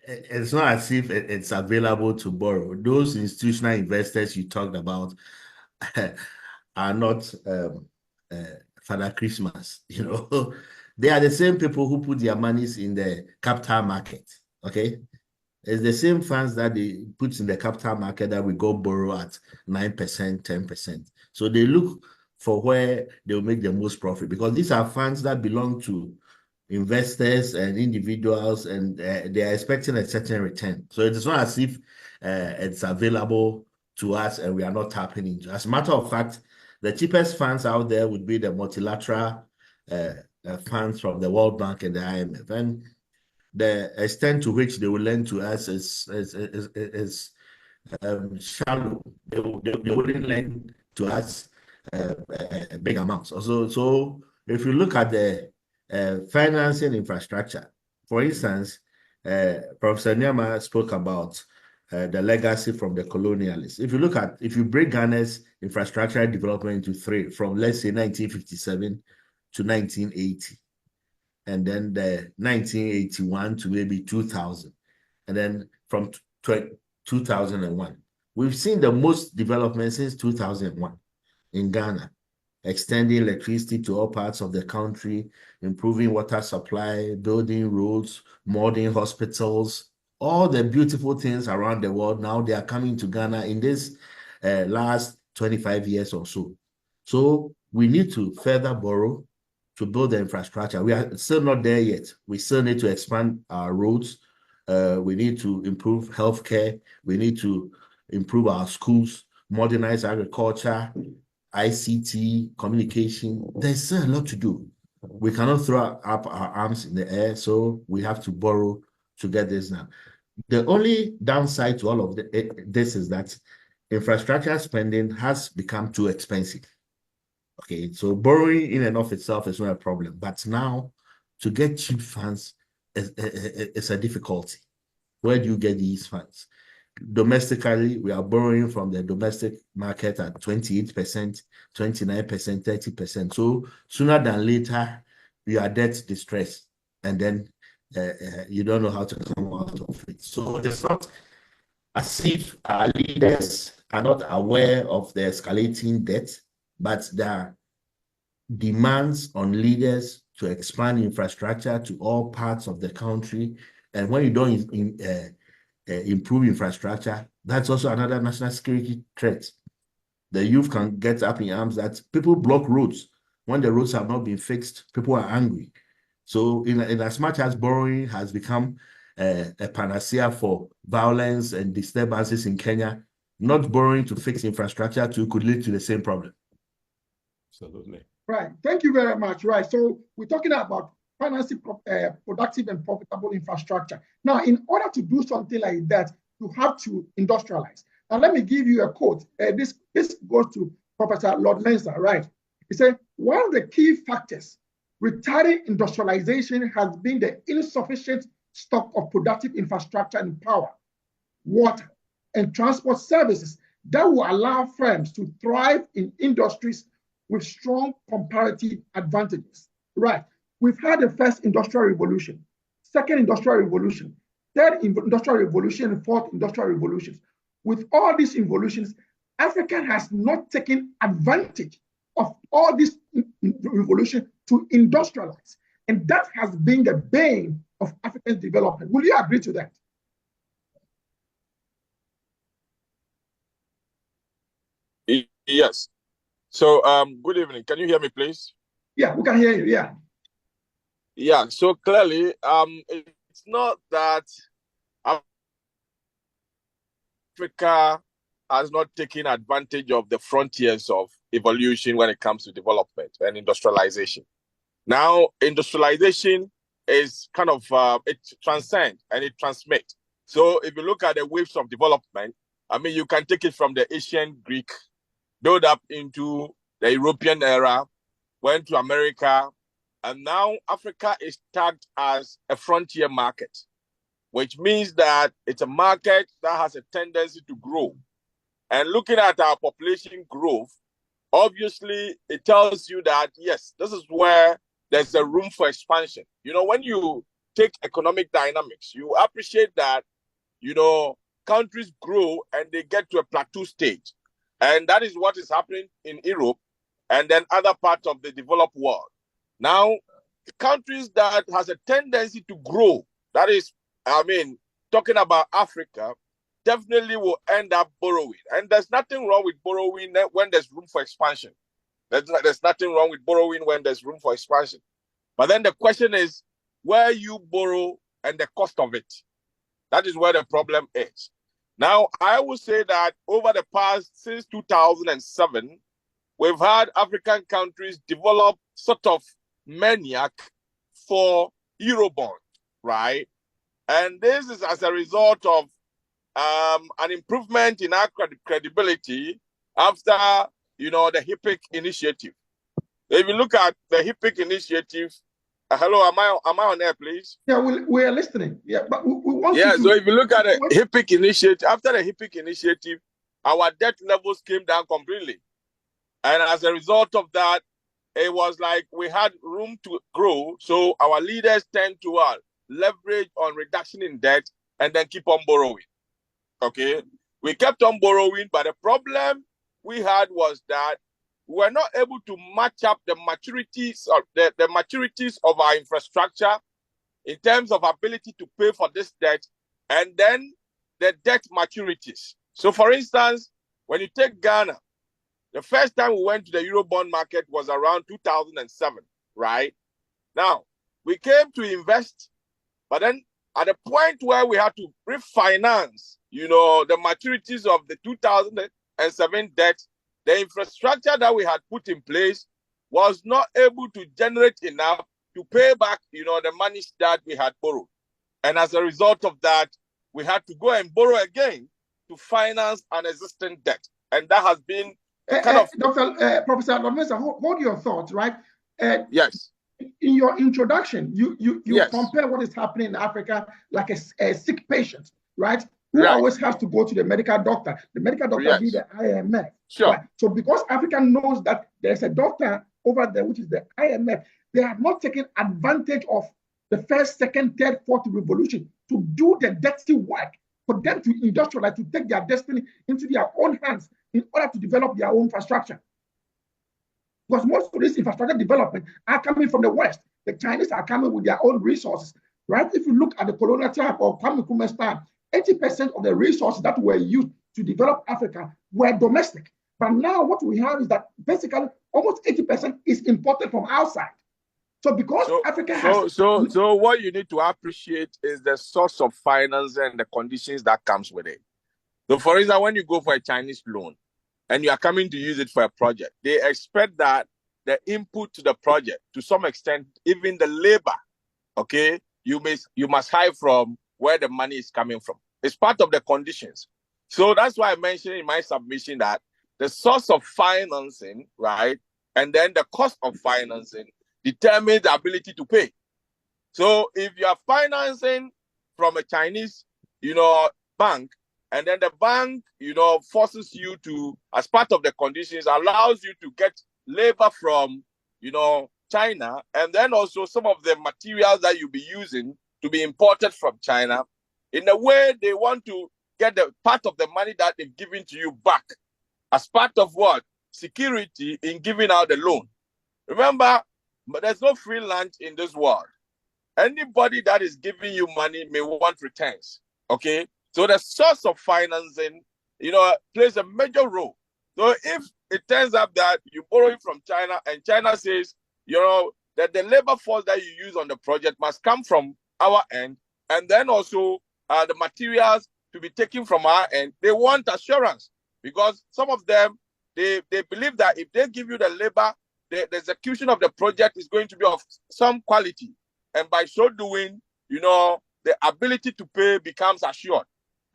it's not as if it's available to borrow. Those institutional investors you talked about are not Father Christmas, you know. They are the same people who put their monies in the capital market, okay? It's the same funds that they put in the capital market that we go borrow at 9%, 10%. So they look for where they'll make the most profit, because these are funds that belong to investors and individuals, and they are expecting a certain return. So it is not as if it's available to us and we are not tapping into. As a matter of fact, the cheapest funds out there would be the multilateral funds from the World Bank and the IMF, and the extent to which they will lend to us is shallow. They wouldn't lend to us big amounts. Also, so if you look at the financing infrastructure, for instance, Professor Nyama spoke about the legacy from the colonialists. If you break Ghana's infrastructure development into three, from let's say 1957 to 1980, and then the 1981 to maybe 2000, and then from 2001, we've seen the most development since 2001 in Ghana, extending electricity to all parts of the country, improving water supply, building roads, modern hospitals, all the beautiful things around the world. Now they are coming to Ghana in this last 25 years or so. So we need to further borrow to build the infrastructure. We are still not there yet. We still need to expand our roads. We need to improve healthcare. We need to improve our schools, modernize agriculture, ICT, communication. There's still a lot to do. We cannot throw up our arms in the air, so we have to borrow to get this done. The only downside to all of this is that infrastructure spending has become too expensive. Okay, so borrowing in and of itself is not a problem, but now to get cheap funds is a difficulty. Where do you get these funds? Domestically, we are borrowing from the domestic market at 28%, 29%, 30%. So sooner than later, you are debt distressed, and then you don't know how to come out of it. So it's not as if our leaders are not aware of the escalating debt, but there are demands on leaders to expand infrastructure to all parts of the country. And when you don't improve infrastructure, that's also another national security threat. The youth can get up in arms that people block roads. When the roads have not been fixed, people are angry. So in as much as borrowing has become a panacea for violence and disturbances in Kenya, not borrowing to fix infrastructure too could lead to the same problem. Absolutely. Right. Thank you very much. Right. So we're talking about financing productive and profitable infrastructure. Now, in order to do something like that, you have to industrialize. Now, let me give you a quote. This goes to Professor Lord Mensah, right? He said, one of the key factors retarding industrialization has been the insufficient stock of productive infrastructure and power, water, and transport services that will allow firms to thrive in industries with strong comparative advantages. Right. We've had the first industrial revolution, second industrial revolution, third industrial revolution, and fourth industrial revolutions. With all these revolutions, Africa has not taken advantage of all this revolution to industrialize. And that has been the bane of African development. Will you agree to that? Yes. So, good evening. Can you hear me, please? Yeah, we can hear you. Yeah. Yeah. So clearly, it's not that Africa has not taken advantage of the frontiers of evolution when it comes to development and industrialization. Now, industrialization is kind of, it transcends and it transmits. So if you look at the waves of development, I mean, you can take it from the ancient Greek, build up into the European era, went to America, and now Africa is tagged as a frontier market, which means that it's a market that has a tendency to grow. And looking at our population growth, obviously it tells you that, yes, this is where there's a room for expansion. You know, when you take economic dynamics, you appreciate that, you know, countries grow and they get to a plateau stage. And that is what is happening in Europe and then other parts of the developed world. Now, countries that has a tendency to grow, that is, I mean, talking about Africa, definitely will end up borrowing. And there's nothing wrong with borrowing when there's room for expansion. There's nothing wrong with borrowing when there's room for expansion. But then the question is where you borrow and the cost of it. That is where the problem is. Now, I would say that over the past, since 2007, we've had African countries develop sort of maniac for Eurobond, right? And this is as a result of an improvement in our credibility after, you know, the HIPC initiative. If you look at the HIPC initiative, hello, am I on air, please? Yeah, we're listening. Yeah, but we want yeah, to... so if you look at the HIPC initiative, after the HIPC initiative, our debt levels came down completely. And as a result of that, it was like we had room to grow. So our leaders tend to leverage on reduction in debt and then keep on borrowing. Okay, we kept on borrowing, but the problem we had was that we were not able to match up the maturities of the maturities of our infrastructure in terms of ability to pay for this debt and then the debt maturities. So for instance, when you take Ghana, the first time we went to the Eurobond market was around 2007, right? Now, we came to invest, but then at the point where we had to refinance, you know, the maturities of the 2007 debt, the infrastructure that we had put in place was not able to generate enough to pay back, you know, the money that we had borrowed. And as a result of that, we had to go and borrow again to finance an existing debt. And that has been Professor Lomesa, hold your thoughts, right? Yes. In your introduction, you yes. compare what is happening in Africa like a sick patient, right? Who always has to go to the medical doctor. The medical doctor be the IMF. Sure. Right? So because Africa knows that there's a doctor over there, which is the IMF, they have not taken advantage of the first, second, third, fourth revolution to do the dirty work for them to industrialize, to take their destiny into their own hands in order to develop their own infrastructure. Because most of this infrastructure development are coming from the West. The Chinese are coming with their own resources, right? If you look at the colonial time or Kwame Nkrumah's time, 80% of the resources that were used to develop Africa were domestic. But now what we have is that basically almost 80% is imported from outside. So because Africa has... So what you need to appreciate is the source of finance and the conditions that comes with it. So for instance, when you go for a Chinese loan and you are coming to use it for a project, they expect that the input to the project, to some extent, even the labor, okay, you must hide from where the money is coming from. It's part of the conditions. So that's why I mentioned in my submission that the source of financing, right, and then the cost of financing determines the ability to pay. So if you are financing from a Chinese, bank, and then the bank, forces you to, as part of the conditions, allows you to get labor from, China, and then also some of the materials that you'll be using to be imported from China, in a way they want to get the part of the money that they've given to you back as part of what? Security in giving out the loan. Remember, there's no free lunch in this world. Anybody that is giving you money may want returns, okay? So the source of financing, plays a major role. So if it turns out that you borrow it from China and China says, that the labor force that you use on the project must come from our end, and then also the materials to be taken from our end, they want assurance, because some of them, they believe that if they give you the labor, the execution of the project is going to be of some quality. And by so doing, the ability to pay becomes assured.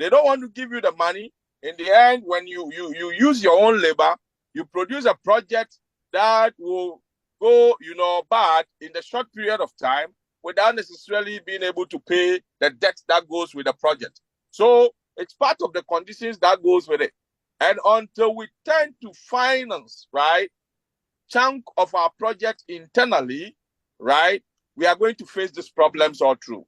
They don't want to give you the money. In the end, when you use your own labor, you produce a project that will go, bad in the short period of time without necessarily being able to pay the debt that goes with the project. So it's part of the conditions that goes with it. And until we tend to finance, right, chunk of our project internally, right, we are going to face these problems all through.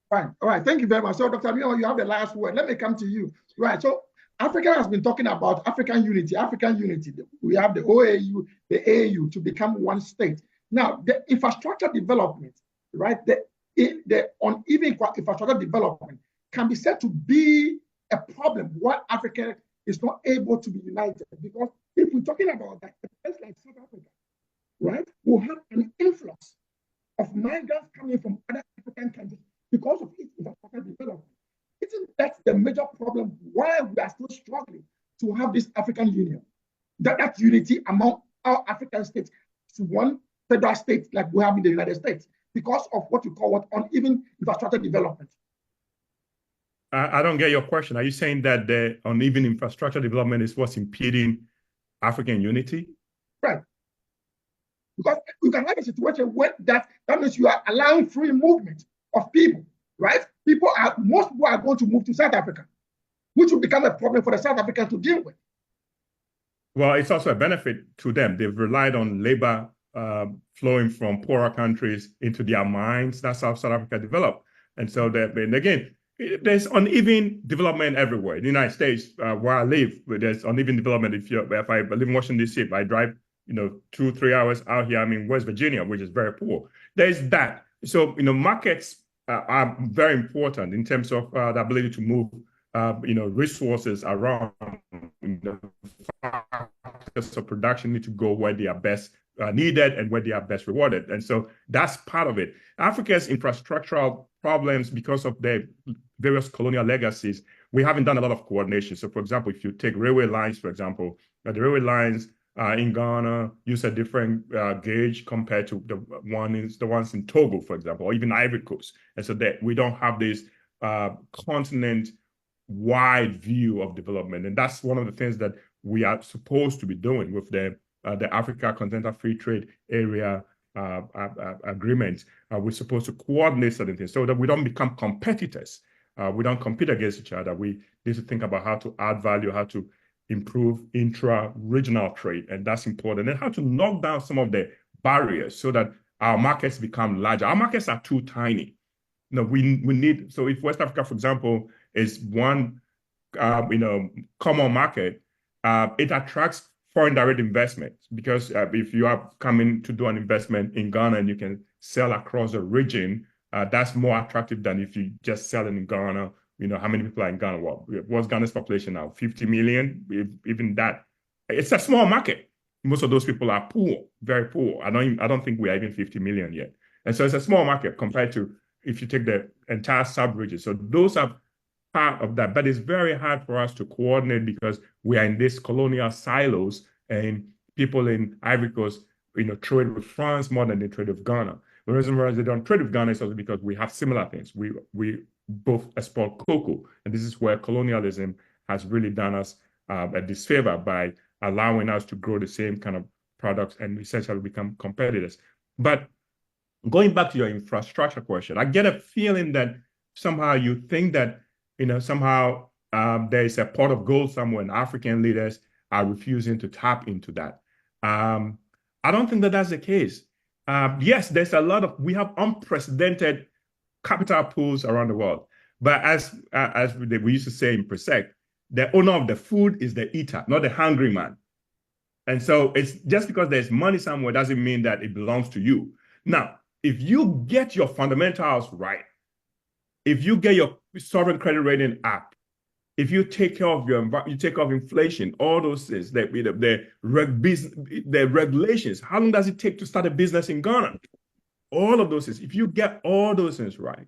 Fine. All right. Thank you very much. So, Dr. Mio, you have the last word. Let me come to you. Right. So, Africa has been talking about African unity. We have the OAU, the AU to become one state. Now, the infrastructure development, right, the uneven infrastructure development can be said to be a problem why Africa is not able to be united. Because if we're talking about that, a place like South Africa, right, will have an influx of migrants coming from other African countries because of its infrastructure development. Isn't that the major problem why we are still struggling to have this African Union? That unity among our African states to one federal state like we have in the United States because of what you call uneven infrastructure development. I don't get your question. Are you saying that the uneven infrastructure development is what's impeding African unity? Right. Because you can have a situation where that means you are allowing free movement of people, right? Most people are going to move to South Africa, which will become a problem for the South Africans to deal with. Well, it's also a benefit to them. They've relied on labor flowing from poorer countries into their mines. That's how South Africa developed. And so again, there's uneven development everywhere. In the United States, where I live, there's uneven development. If I live in Washington, D.C., if I drive 2-3 hours out here, I'm in West Virginia, which is very poor. There's that. So, markets are very important in terms of the ability to move, resources around. Factors of production need to go where they are best needed and where they are best rewarded. And so that's part of it. Africa's infrastructural problems, because of the various colonial legacies, we haven't done a lot of coordination. So, for example, if you take railway lines, for example, the railway lines in Ghana use a different gauge compared to the ones in Togo, for example, or even Ivory Coast. And so that we don't have this continent-wide view of development. And that's one of the things that we are supposed to be doing with the Africa Continental Free Trade Area agreement. We're supposed to coordinate certain things so that we don't become competitors. We don't compete against each other. We need to think about how to add value, how to improve intra-regional trade, and that's important. And how to knock down some of the barriers so that our markets become larger. Our markets are too tiny. We need, so if West Africa, for example, is one common market, it attracts foreign direct investment, because if you are coming to do an investment in Ghana and you can sell across the region, that's more attractive than if you just sell in Ghana. How many people are in Ghana? Well, what's Ghana's population now? 50 million, even that. It's a small market. most of those people are poor, very poor. I don't think we are even 50 million yet. And so it's a small market compared to if you take the entire sub-region. So those are part of that. But it's very hard for us to coordinate because we are in these colonial silos, and people in Ivory Coast, trade with France more than they trade with Ghana. The reason why they don't trade with Ghana is also because we have similar things. We both export cocoa, and this is where colonialism has really done us a disfavor by allowing us to grow the same kind of products and essentially become competitors. But going back to your infrastructure question, I get a feeling that somehow you think that, somehow there is a pot of gold somewhere and African leaders are refusing to tap into that. I don't think that that's the case. Yes, we have unprecedented capital pools around the world. But as we used to say in Presec, the owner of the food is the eater, not the hungry man. And so it's just because there's money somewhere doesn't mean that it belongs to you. Now, if you get your fundamentals right, if you get your sovereign credit rating up, if you take care of you take care of inflation, all those things, the regulations, how long does it take to start a business in Ghana? All of those things. If you get all those things right,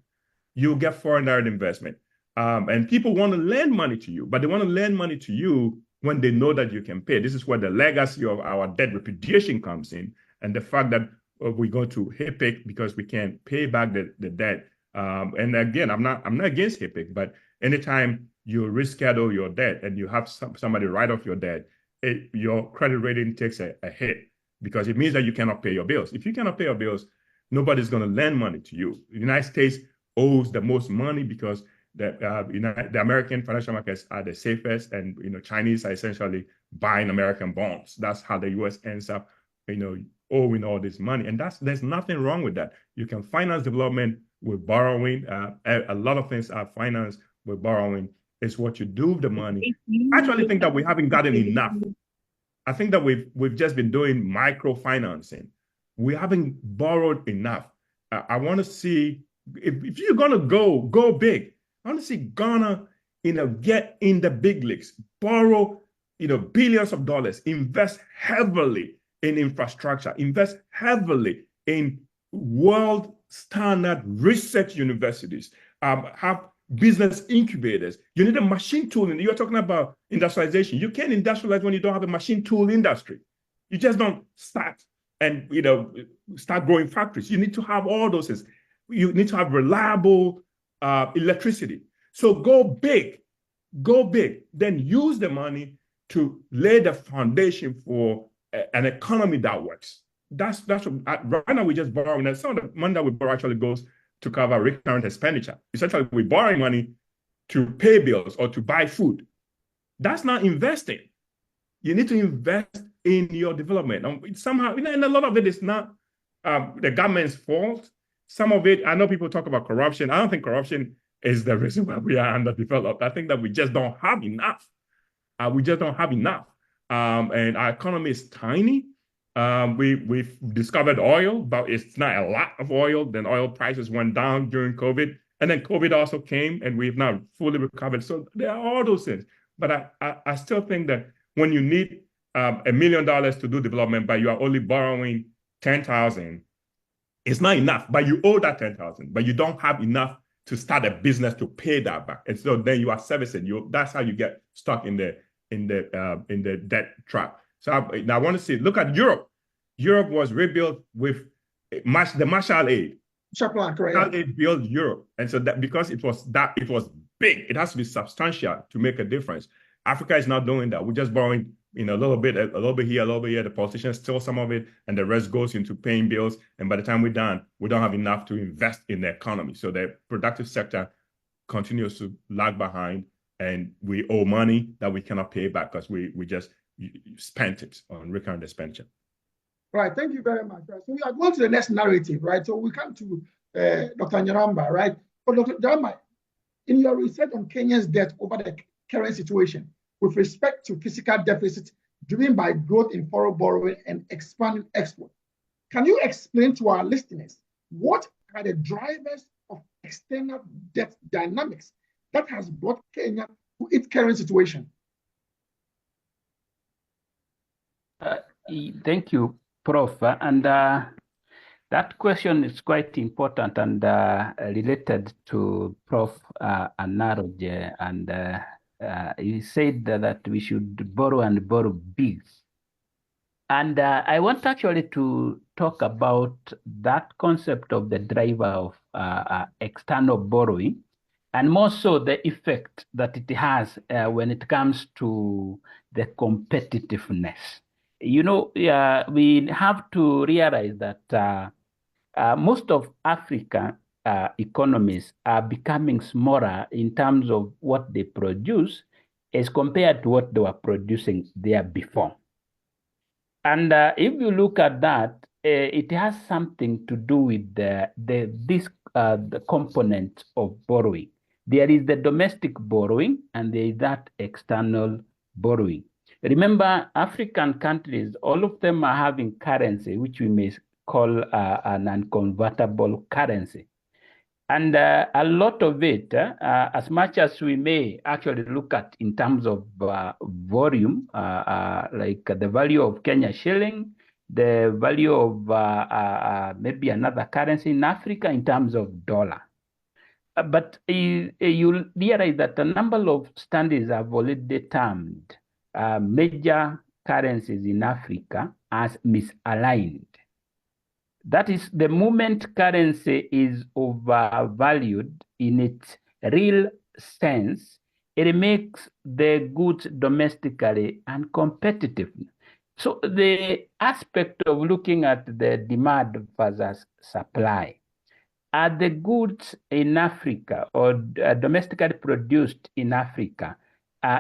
you'll get foreign direct investment. And people want to lend money to you, but they want to lend money to you when they know that you can pay. This is where the legacy of our debt repudiation comes in, and the fact that we go to HIPC because we can't pay back the debt. And again, I'm not against HIPC, but anytime you reschedule your debt and you have somebody write off your debt, your credit rating takes a hit because it means that you cannot pay your bills. If you cannot pay your bills, nobody's going to lend money to you. The United States owes the most money because the American financial markets are the safest, and Chinese are essentially buying American bonds. That's how the U.S. ends up, owing all this money, and there's nothing wrong with that. You can finance development with borrowing. A lot of things are financed with borrowing. It's what you do with the money. I actually think that we haven't gotten enough. I think that we've just been doing microfinancing. We haven't borrowed enough. I want to see if you're gonna go big. I want to see Ghana, get in the big leagues, borrow, billions of dollars, invest heavily in infrastructure, invest heavily in world standard research universities, have business incubators. You need a machine tool. And you're talking about industrialization. You can't industrialize when you don't have a machine tool industry. You just don't start and start growing factories. You need to have all those things. You need to have reliable electricity. So go big, then use the money to lay the foundation for an economy that works. That's what, right now we're just borrowing. And some of the money that we borrow actually goes to cover recurrent expenditure. Essentially, we're borrowing money to pay bills or to buy food. That's not investing. You need to invest in your development. Somehow, and a lot of it is not the government's fault. Some of it, I know people talk about corruption. I don't think corruption is the reason why we are underdeveloped. I think that we just don't have enough. We just don't have enough. And our economy is tiny. We've discovered oil, but it's not a lot of oil. Then oil prices went down during COVID. And then COVID also came, and we've now fully recovered. So there are all those things. But I still think that when you need $1 million to do development, but you are only borrowing 10,000, it's not enough. But you owe that 10,000, but you don't have enough to start a business to pay that back. And so then you are servicing. That's how you get stuck in the debt trap. So I want to see. Look at Europe. Europe was rebuilt with the Marshall Aid. Marshall Aid built Europe, and so that because it was big, it has to be substantial to make a difference. Africa is not doing that. We're just borrowing, a little bit here, a little bit here. The politicians steal some of it, and the rest goes into paying bills. And by the time we're done, we don't have enough to invest in the economy. So the productive sector continues to lag behind, and we owe money that we cannot pay back because we just spent it on recurrent expenditure. Right, thank you very much. So we are going to the next narrative, right? So we come to Dr. Nyoramba, right? But Dr. Nyoramba, in your research on Kenya's debt over the current situation with respect to fiscal deficit driven by growth in foreign borrowing and expanding export, can you explain to our listeners what are the drivers of external debt dynamics that has brought Kenya to its current situation? Thank you, Prof. And that question is quite important and related to Prof. Anaroje. And he said that we should borrow and borrow big. And I want actually to talk about that concept of the driver of external borrowing, and more so the effect that it has when it comes to the competitiveness. You know, we have to realize that most of Africa economies are becoming smaller in terms of what they produce as compared to what they were producing there before. And if you look at that, it has something to do with the component of borrowing. There is the domestic borrowing and there is that external borrowing. Remember, African countries, all of them are having currency, which we may call an unconvertible currency. And a lot of it, as much as we may actually look at in terms of volume, like the value of Kenya shilling, the value of maybe another currency in Africa in terms of dollar. But you realize that a number of studies have already termed major currencies in Africa as misaligned. That is, the moment currency is overvalued in its real sense, it makes the goods domestically uncompetitive. So the aspect of looking at the demand versus supply, are the goods in Africa or domestically produced in Africa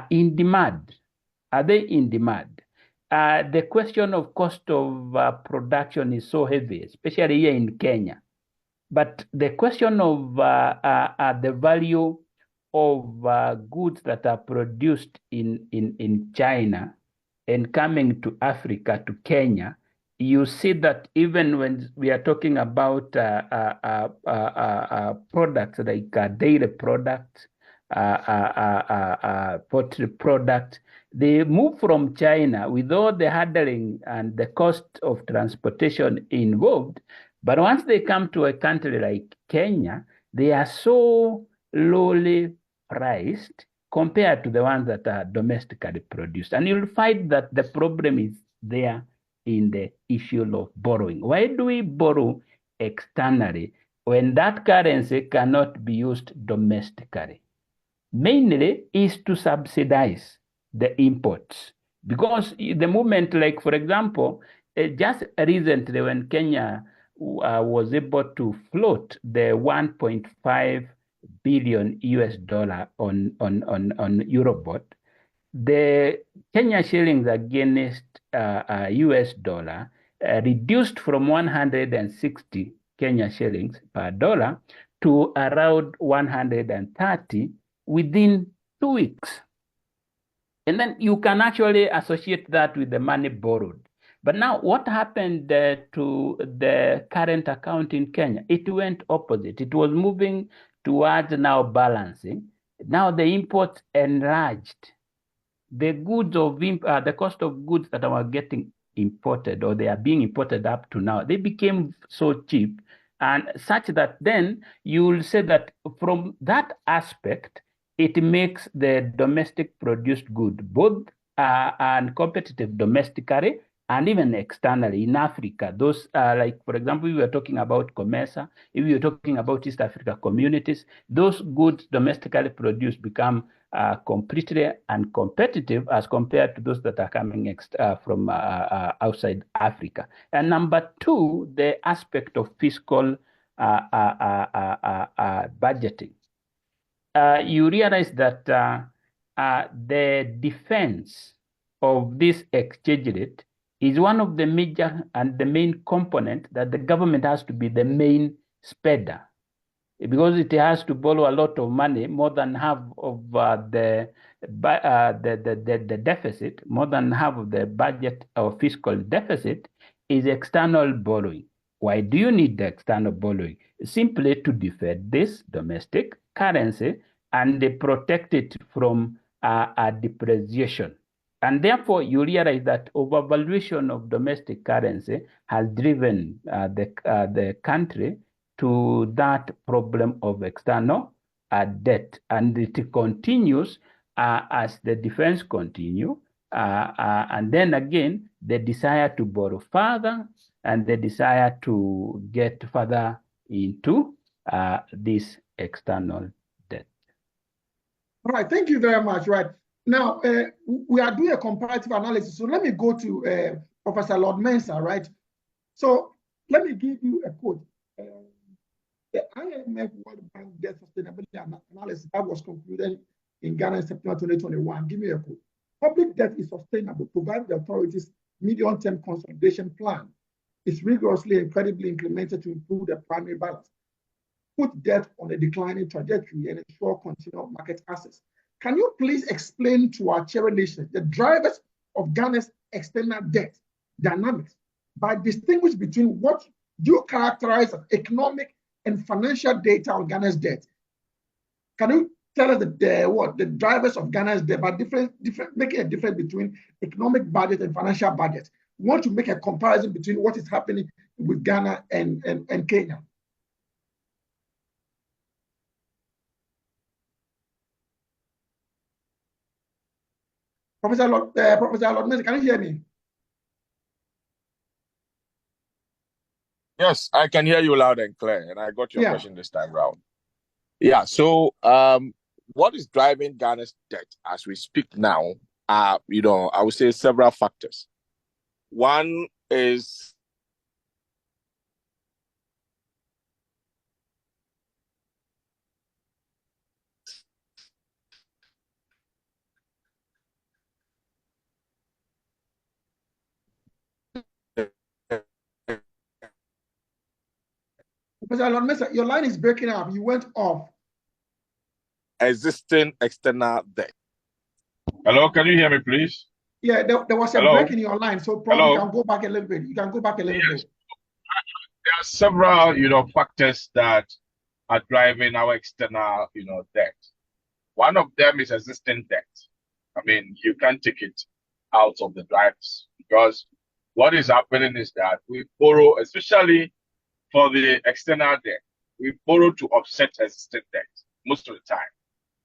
in demand? Are they in demand? The question of cost of production is so heavy, especially here in Kenya. But the question of the value of goods that are produced in China and coming to Africa, to Kenya, you see that even when we are talking about products like dairy products, poultry products, they move from China with all the handling and the cost of transportation involved. But once they come to a country like Kenya, they are so lowly priced compared to the ones that are domestically produced. And you'll find that the problem is there in the issue of borrowing. Why do we borrow externally when that currency cannot be used domestically? Mainly is to subsidize the imports. Because the moment, like for example, just recently when Kenya was able to float the 1.5 billion US dollar on Eurobond, the Kenya shillings against US dollar reduced from 160 Kenya shillings per dollar to around 130 within 2 weeks. And then you can actually associate that with the money borrowed. But now what happened to the current account in Kenya? It went opposite. It was moving towards now balancing. Now the imports enlarged. The goods of the cost of goods that are getting imported or they are being imported up to now, they became so cheap and such that then you will say that from that aspect, it makes the domestic produced good both competitive domestically and even externally in Africa. Those like, for example, we were talking about COMESA, if we were talking about East Africa communities, those goods domestically produced become completely uncompetitive as compared to those that are coming from outside Africa. And number two, the aspect of fiscal budgeting. You realize that the defense of this exchange rate is one of the major and the main component that the government has to be the main spender, because it has to borrow a lot of money, more than half of the deficit, more than half of the budget or fiscal deficit is external borrowing. Why do you need the external borrowing? Simply to defend this domestic currency and they protect it from a depreciation. And therefore, you realize that overvaluation of domestic currency has driven the country to that problem of external debt. And it continues as the defense continue. And then again, the desire to borrow further and the desire to get further into this external debt. All right, thank you very much. Right. Now, we are doing a comparative analysis. So let me go to Professor Lord Mensah, right? So let me give you a quote. The IMF World Bank Debt Sustainability Analysis that was concluded in Ghana in September 2021. Give me a quote. Public debt is sustainable, provided the authorities' medium-term consolidation plan is rigorously and credibly implemented to improve the primary balance, put debt on a declining trajectory, and ensure continual market access. Can you please explain to our chair nation the drivers of Ghana's external debt dynamics by distinguish between what you characterize as economic and financial data on Ghana's debt? Can you tell us the drivers of Ghana's debt by making a difference between economic budget and financial budget? We want to make a comparison between what is happening with Ghana and Kenya. Professor Lord Mensah, can you hear me? Yes, I can hear you loud and clear, and I got your question this time round. Yeah, so what is driving Ghana's debt as we speak now are, I would say several factors. One is Professor Lord Mensah, your line is breaking up. You went off. Existing external debt. Hello, can you hear me, please? Yeah, there was a break in your line, so probably you can go back a little bit. You can go back a little bit. There are several, factors that are driving our external, debt. One of them is existing debt. I mean, you can't take it out of the drivers because what is happening is that we borrow, especially for the external debt, we borrow to offset existing debt most of the time.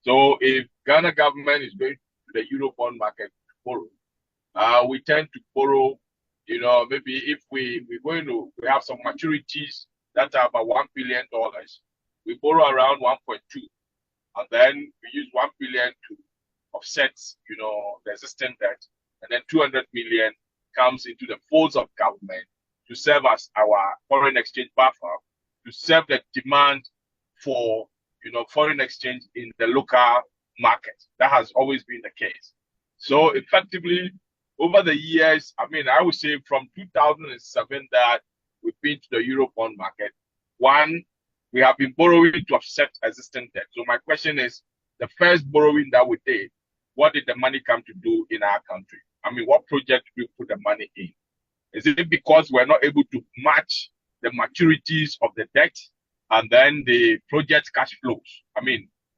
So if Ghana government is going to the Eurobond market to borrow, we tend to borrow, maybe if we have some maturities that are about $1 billion, we borrow around 1.2, and then we use 1 billion to offset, the existing debt, and then 200 million comes into the folds of government to serve as our foreign exchange buffer, to serve the demand for, foreign exchange in the local market. That has always been the case. So effectively, over the years, I would say from 2007 that we've been to the Eurobond market, one, we have been borrowing to offset existing debt. So my question is, the first borrowing that we did, what did the money come to do in our country? What project did we put the money in? Is it because we're not able to match the maturities of the debt and then the project cash flows?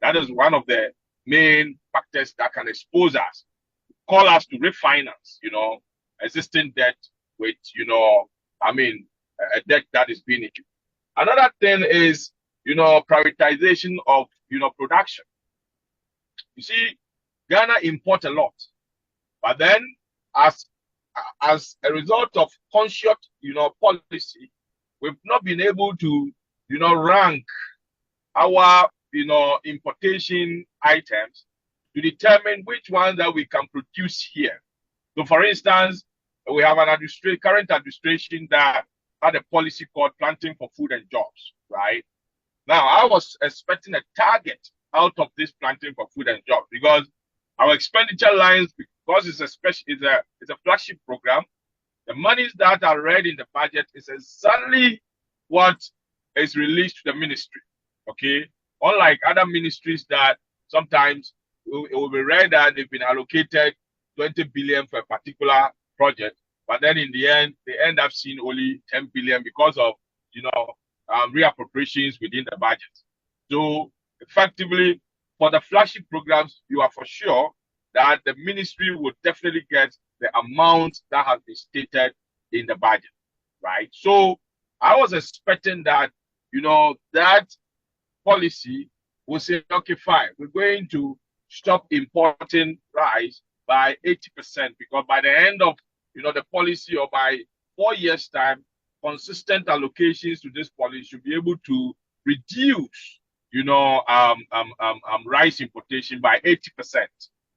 That is one of the main factors that can expose us, call us to refinance, existing debt with, a debt that is being issued. Another thing is, prioritization of, production. You see, Ghana import a lot, but then as a result of conscious, policy, we've not been able to, rank our, importation items to determine which ones that we can produce here. So, for instance, we have an current administration that had a policy called Planting for Food and Jobs, right? Now, I was expecting a target out of this Planting for Food and Jobs because our expenditure lines, because it's a flagship program, the monies that are read in the budget is exactly what is released to the ministry, okay? Unlike other ministries that sometimes it will be read that they've been allocated 20 billion for a particular project, but then in the end, they end up seeing only 10 billion because of, reappropriations within the budget. So effectively, for the flagship programs, you are for sure that the ministry would definitely get the amount that has been stated in the budget, right? So I was expecting that, that policy will say, okay, fine, we're going to stop importing rice by 80%, because by the end of, the policy, or by 4 years' time, consistent allocations to this policy should be able to reduce, rice importation by 80%,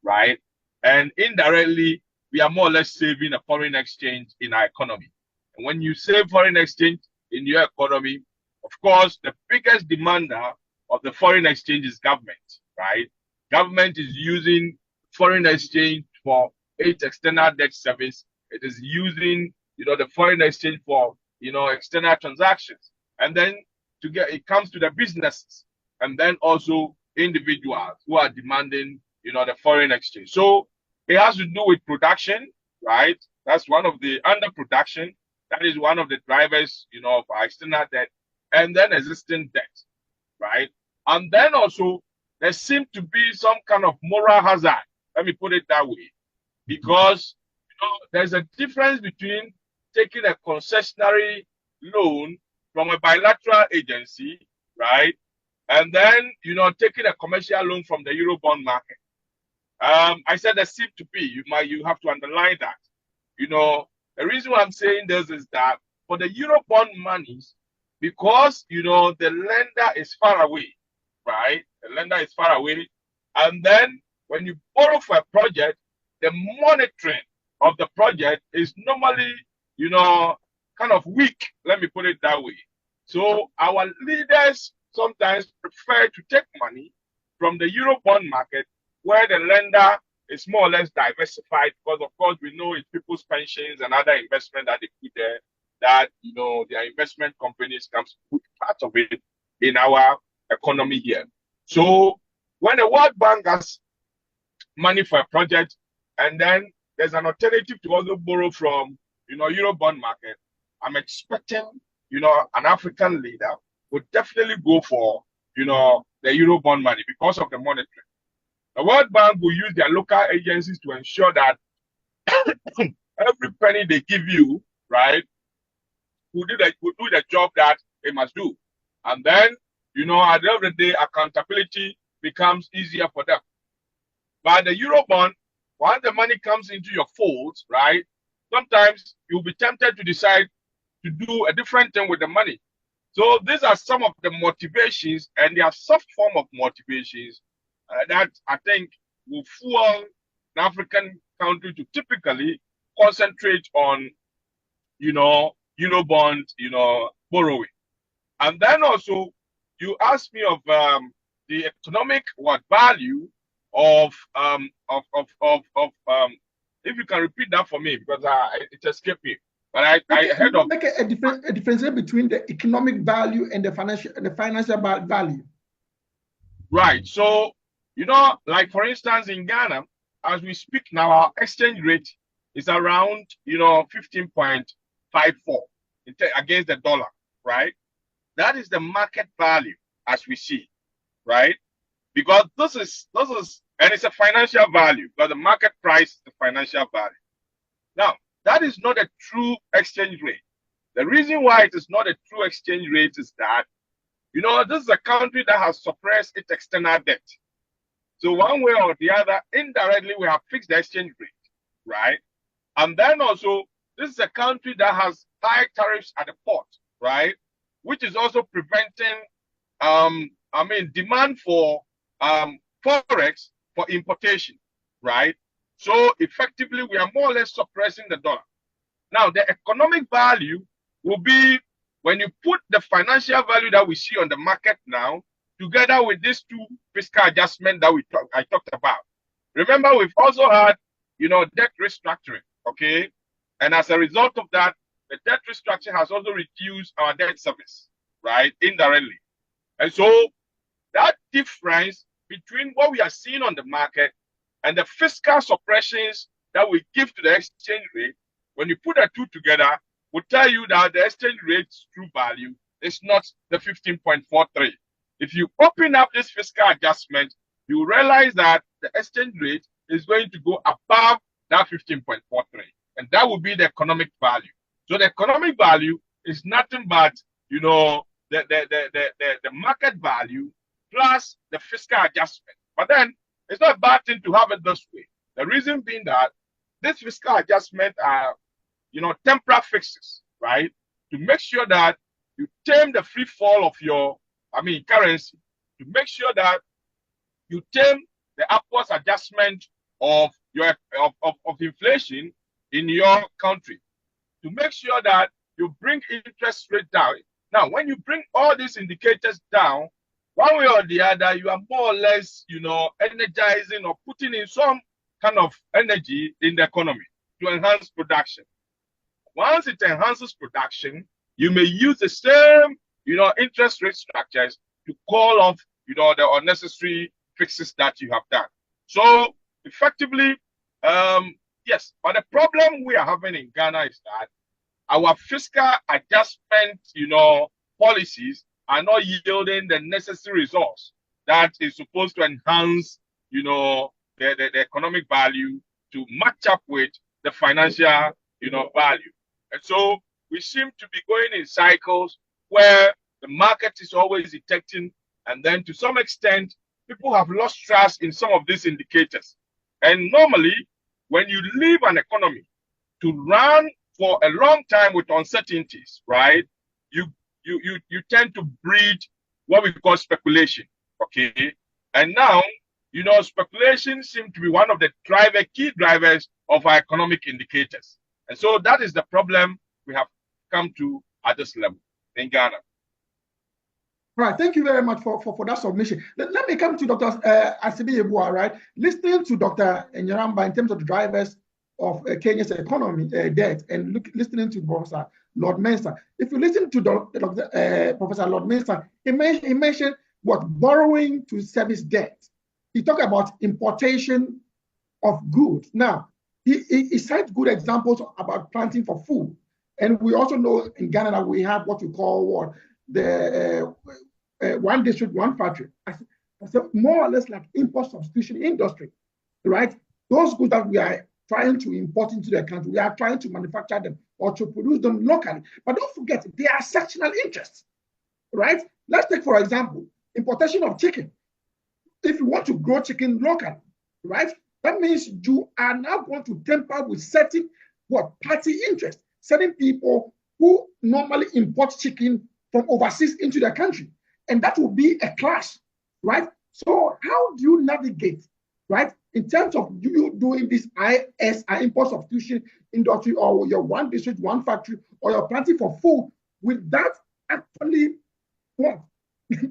right? And indirectly, we are more or less saving a foreign exchange in our economy. And when you save foreign exchange in your economy, of course, the biggest demander of the foreign exchange is government, right? Government is using foreign exchange for its external debt service. It is using, the foreign exchange for, external transactions. And then it comes to the businesses, and then also individuals who are demanding, the foreign exchange. So it has to do with production, right? That's one of the underproduction. That is one of the drivers, of our external debt, and then existing debt, right? And then also there seems to be some kind of moral hazard. Let me put it that way, because there's a difference between taking a concessionary loan from a bilateral agency, right, and then taking a commercial loan from the Eurobond market. I said there seems to be. You have to underline that. The reason why I'm saying this is that for the Eurobond monies, because the lender is far away, right? The lender is far away, and then when you borrow for a project, the monitoring of the project is normally, kind of weak. Let me put it that way. So our leaders sometimes prefer to take money from the Eurobond market, where the lender is more or less diversified, because of course we know it's people's pensions and other investment that they put there, that their investment companies comes to put part of it in our economy here. So when the World Bank has money for a project, and then there's an alternative to also borrow from Eurobond market, I'm expecting an African leader would definitely go for the Eurobond money because of the monitoring. The World Bank will use their local agencies to ensure that every penny they give you, right, will do the job that they must do. And then, at the end of the day, accountability becomes easier for them. But the Eurobond, once the money comes into your fold, right, sometimes you'll be tempted to decide to do a different thing with the money. So these are some of the motivations, and they are soft form of motivations that I think will fuel an African country to typically concentrate on, Eurobond, borrowing. And then also, you asked me of the economic value of if you can repeat that for me, because it escaped me. But I heard of make a difference between the economic value and the financial value. Right. So, like for instance, in Ghana, as we speak now, our exchange rate is around 15.54 against the dollar, right? That is the market value as we see, right? Because this is and it's a financial value, but the market price is the financial value. Now, that is not a true exchange rate. The reason why it is not a true exchange rate is that, this is a country that has suppressed its external debt. So one way or the other, indirectly, we have fixed the exchange rate, right? And then also, this is a country that has high tariffs at the port, right? Which is also preventing, demand for forex for importation, right? So effectively, we are more or less suppressing the dollar. Now, the economic value will be when you put the financial value that we see on the market now together with these two fiscal adjustments that I talked about. Remember, we've also had, debt restructuring, okay? And as a result of that, the debt restructuring has also reduced our debt service, right? Indirectly. And so that difference between what we are seeing on the market and the fiscal suppressions that we give to the exchange rate, when you put the two together, will tell you that the exchange rate's true value is not the 15.43. If you open up this fiscal adjustment, you realize that the exchange rate is going to go above that 15.43. And that will be the economic value. So the economic value is nothing but, you know, the market value plus the fiscal adjustment. But then it's not a bad thing to have it this way. The reason being that this fiscal adjustment are, you know, temporary fixes, right? To make sure that you tame the free fall of your, currency, to make sure that you tame the upwards adjustment of your of inflation in your country, to make sure that you bring interest rate down. Now, when you bring all these indicators down, one way or the other, you are more or less, you know, energizing or putting in some kind of energy in the economy to enhance production. Once it enhances production, you may use the same, you know, interest rate structures to call off, you know, the unnecessary fixes that you have done. So effectively, yes, but the problem we are having in Ghana is that our fiscal adjustment, you know, policies are not yielding the necessary results that is supposed to enhance, you know, the economic value to match up with the financial, you know, value. And so we seem to be going in cycles where the market is always detecting, and then to some extent, people have lost trust in some of these indicators. And normally, when you leave an economy to run for a long time with uncertainties, right, you tend to breed what we call speculation, okay? And now, you know, speculation seems to be one of the key drivers of our economic indicators. And so that is the problem we have come to at this level in Ghana. Right. Thank you very much for that submission. Let me come to Dr. Asibi Yeboah, right? Listening to Dr. Nyaramba in terms of the drivers of Kenya's economy debt, and listening to Professor Lord Mensah. If you listen to Professor Lord Mensah, he mentioned what borrowing to service debt. He talked about importation of goods. Now, he cites good examples about planting for food. And we also know in Ghana that we have what we call the one district, one factory. So more or less like import substitution industry, right? Those goods that we are trying to import into the country, we are trying to manufacture them or to produce them locally. But don't forget, they are sectional interests, right? Let's take, for example, importation of chicken. If you want to grow chicken locally, right? That means you are now going to temper with certain party interests, certain people who normally import chicken from overseas into the country. And that will be a clash, right? So how do you navigate, right? In terms of you doing this ISI, import substitution industry, or your one district, one factory, or your planting for food, with that actually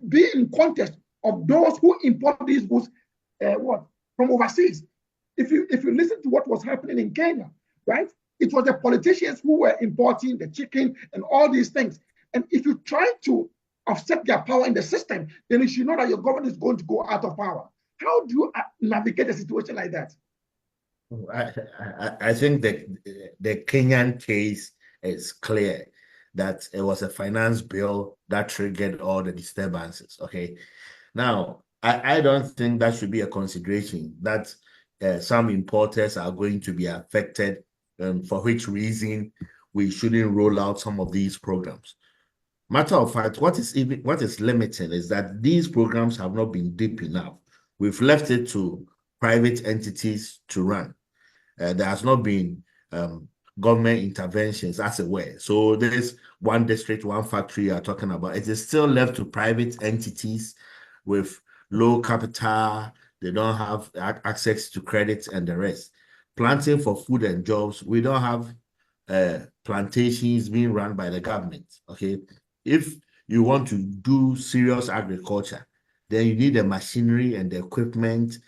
be in context of those who import these goods from overseas. If you listen to what was happening in Kenya, right? It was the politicians who were importing the chicken and all these things. And if you try to offset their power in the system, then you should know that your government is going to go out of power. How do you navigate a situation like that? I think that the Kenyan case is clear that it was a finance bill that triggered all the disturbances. Okay. Now, I don't think that should be a consideration that some importers are going to be affected, for which reason we shouldn't roll out some of these programs. Matter of fact, what is limiting is that these programs have not been deep enough. We've left it to private entities to run. There has not been government interventions, as it were. So there's one district, one factory you're talking about. It is still left to private entities with low capital. They don't have access to credit and the rest. Planting for food and jobs, we don't have plantations being run by the government, okay? If you want to do serious agriculture, then you need the machinery and the equipment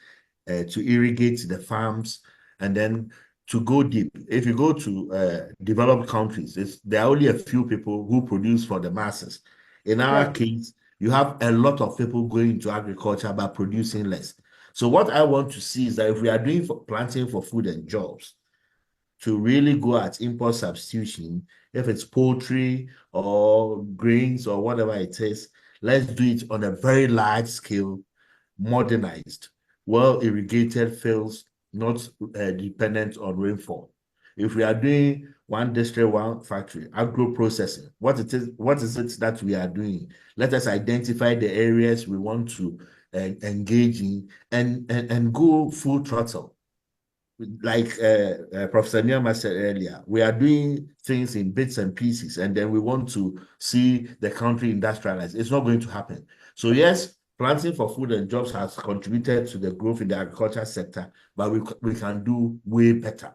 to irrigate the farms, and then to go deep. If you go to developed countries, there are only a few people who produce for the masses. In our case, you have a lot of people going into agriculture but producing less. So what I want to see is that if we are doing planting for food and jobs, to really go at import substitution, if it's poultry or grains or whatever it is, let's do it on a very large scale, modernized, well-irrigated fields not dependent on rainfall. If we are doing one district, one factory, agro processing, what is it that we are doing? Let us identify the areas we want to engage in and go full throttle. Like Professor Nyama said earlier, we are doing things in bits and pieces, and then we want to see the country industrialize. It's not going to happen. So yes, planting for food and jobs has contributed to the growth in the agriculture sector, but we can do way better.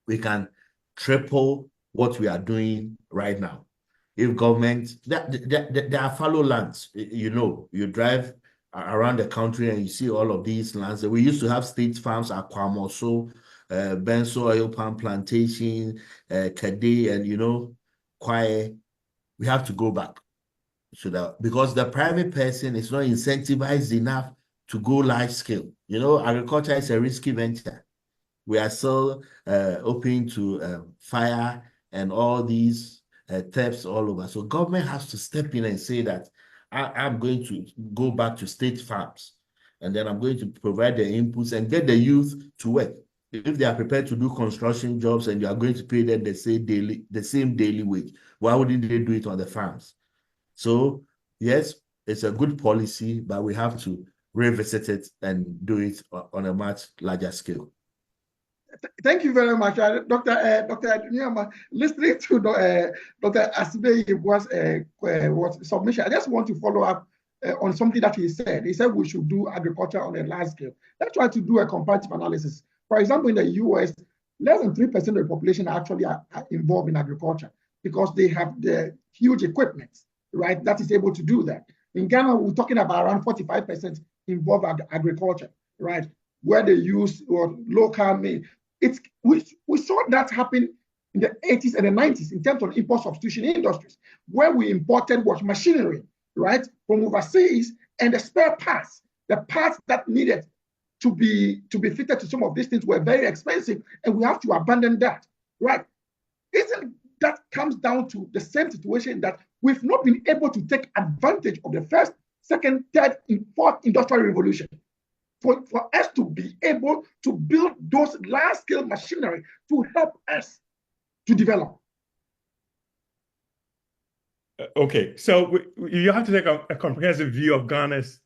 We can triple what we are doing right now. If government, there are fallow lands, you drive around the country and you see all of these lands. We used to have state farms at Kwamoso, Benso oil palm plantation, Kade, and Kwae. We have to go back to that because the private person is not incentivized enough to go large scale. Agriculture is a risky venture. We are still open to fire and all these thefts all over. So government has to step in and say that I'm going to go back to state farms, and then I'm going to provide the inputs and get the youth to work. If they are prepared to do construction jobs and you are going to pay them the same daily wage, why wouldn't they do it on the farms? So yes, it's a good policy, but we have to revisit it and do it on a much larger scale. Thank you very much, Dr. Nyama. Listening to Dr. Asibe's submission, I just want to follow up on something that he said. He said we should do agriculture on a large scale. Let's try to do a comparative analysis. For example, in the US, less than 3% of the population actually are involved in agriculture because they have the huge equipment, right, that is able to do that. In Ghana, we're talking about around 45% involved in agriculture, right, where they use local made. We saw that happen in the 80s and the 90s in terms of import substitution industries, where we imported machinery, right, from overseas, and the spare parts, the parts that needed to be fitted to some of these things were very expensive, and we have to abandon that, right? Isn't that comes down to the same situation that we've not been able to take advantage of the first, second, third, and fourth industrial revolution? For us to be able to build those large-scale machinery to help us to develop. Okay, so you have to take a comprehensive view of Ghana's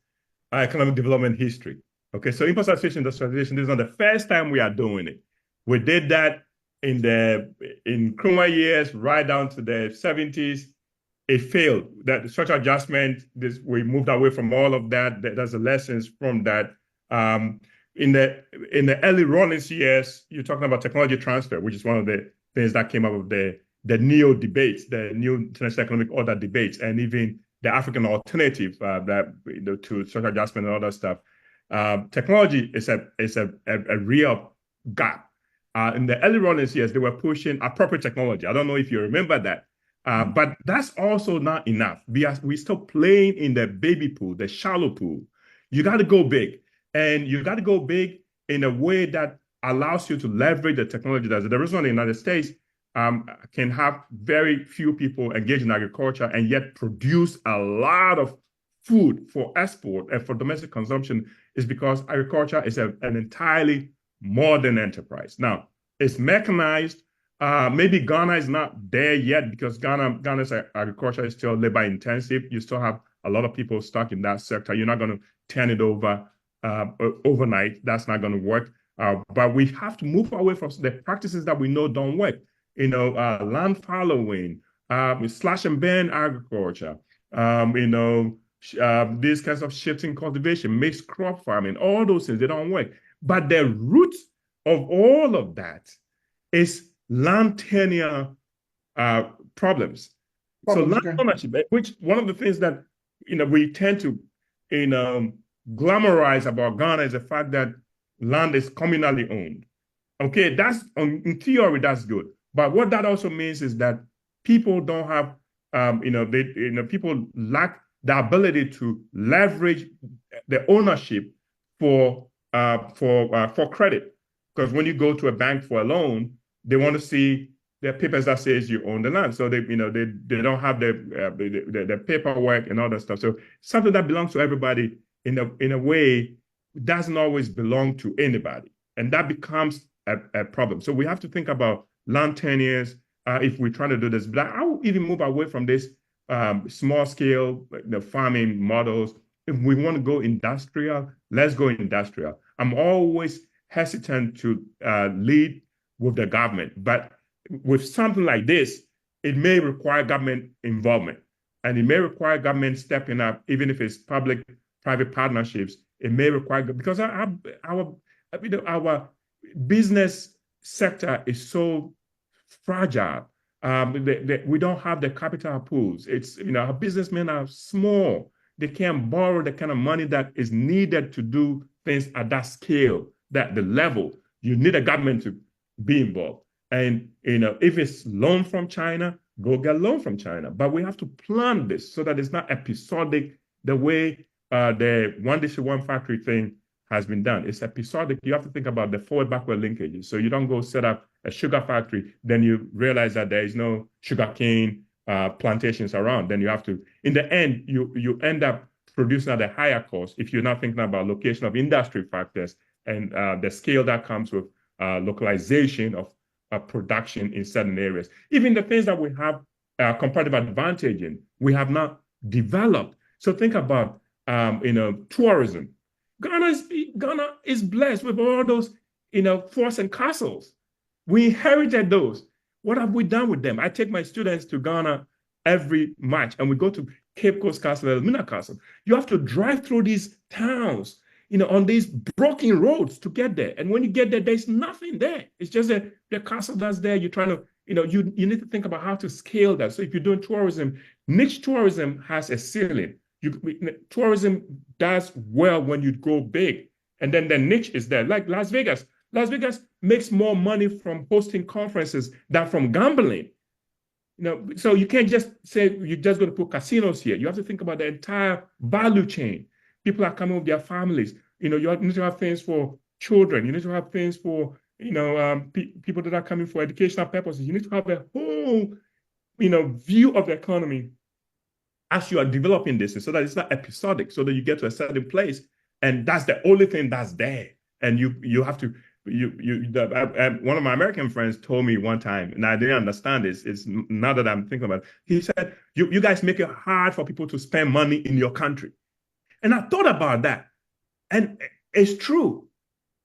economic development history. Okay, so import substitution industrialization, this is not the first time we are doing it. We did that in Nkrumah years, right down to the 70s. It failed. That structural adjustment, we moved away from all of that. There's the lessons from that. In the early Rawlings years, you're talking about technology transfer, which is one of the things that came out of the NEO debates, the New International Economic Order debates, and even the African alternative to social adjustment and all that stuff. Technology is a real gap. In the early Rawlings years, they were pushing appropriate technology. I don't know if you remember that. But that's also not enough. We're still playing in the baby pool, the shallow pool. You got to go big. And you got to go big in a way that allows you to leverage the technology. The reason the United States can have very few people engage in agriculture and yet produce a lot of food for export and for domestic consumption is because agriculture is an entirely modern enterprise. Now, it's mechanized. Maybe Ghana is not there yet because Ghana's agriculture is still labor intensive. You still have a lot of people stuck in that sector. You're not going to turn it over overnight. That's not going to work. But we have to move away from the practices that we know don't work. Land following, slash and burn agriculture, these kinds of shifting cultivation, mixed crop farming, all those things, they don't work. But the root of all of that is land tenure problems. So land ownership, which one of the things that we tend to glamorize about Ghana is the fact that land is communally owned. Okay, that's in theory that's good, but what that also means is that people don't have, people lack the ability to leverage the ownership for credit. Because when you go to a bank for a loan, they want to see the papers that says you own the land. So they don't have the paperwork and all that stuff. So something that belongs to everybody in a way doesn't always belong to anybody. And that becomes a problem. So we have to think about land tenures if we're trying to do this. But I will even move away from this small scale farming models. If we want to go industrial, let's go industrial. I'm always hesitant to lead with the government, but with something like this, it may require government involvement, and it may require government stepping up, even if it's public-private partnerships. It may require, because our business sector is so fragile. We don't have the capital pools. It's, our businessmen are small. They can't borrow the kind of money that is needed to do things at that scale, that the level. You need a government to be involved. And, if it's loan from China, go get loan from China. But we have to plan this so that it's not episodic the way the one district, one factory thing has been done. It's episodic. You have to think about the forward-backward linkages. So you don't go set up a sugar factory, then you realize that there is no sugarcane plantations around. Then you have to, in the end, you end up producing at a higher cost if you're not thinking about location of industry factors and the scale that comes with localization of production in certain areas. Even the things that we have comparative advantage in, we have not developed. So think about tourism. Ghana is blessed with all those forts and castles. We inherited those. What have we done with them? I take my students to Ghana every March, and we go to Cape Coast Castle, Elmina Castle. You have to drive through these towns, on these broken roads to get there. And when you get there, there's nothing there. It's just the castle that's there. You're trying to, you need to think about how to scale that. So if you're doing tourism, niche tourism has a ceiling. Tourism does well when you go big. And then the niche is there, like Las Vegas. Las Vegas makes more money from hosting conferences than from gambling. So you can't just say you're just going to put casinos here. You have to think about the entire value chain. People are coming with their families. You need to have things for children. You need to have things for, people that are coming for educational purposes. You need to have a whole, view of the economy as you are developing this, so that it's not episodic, so that you get to a certain place, and that's the only thing that's there. And you have to, one of my American friends told me one time, and I didn't understand this. It's now that I'm thinking about it. He said, you guys make it hard for people to spend money in your country. And I thought about that. And it's true.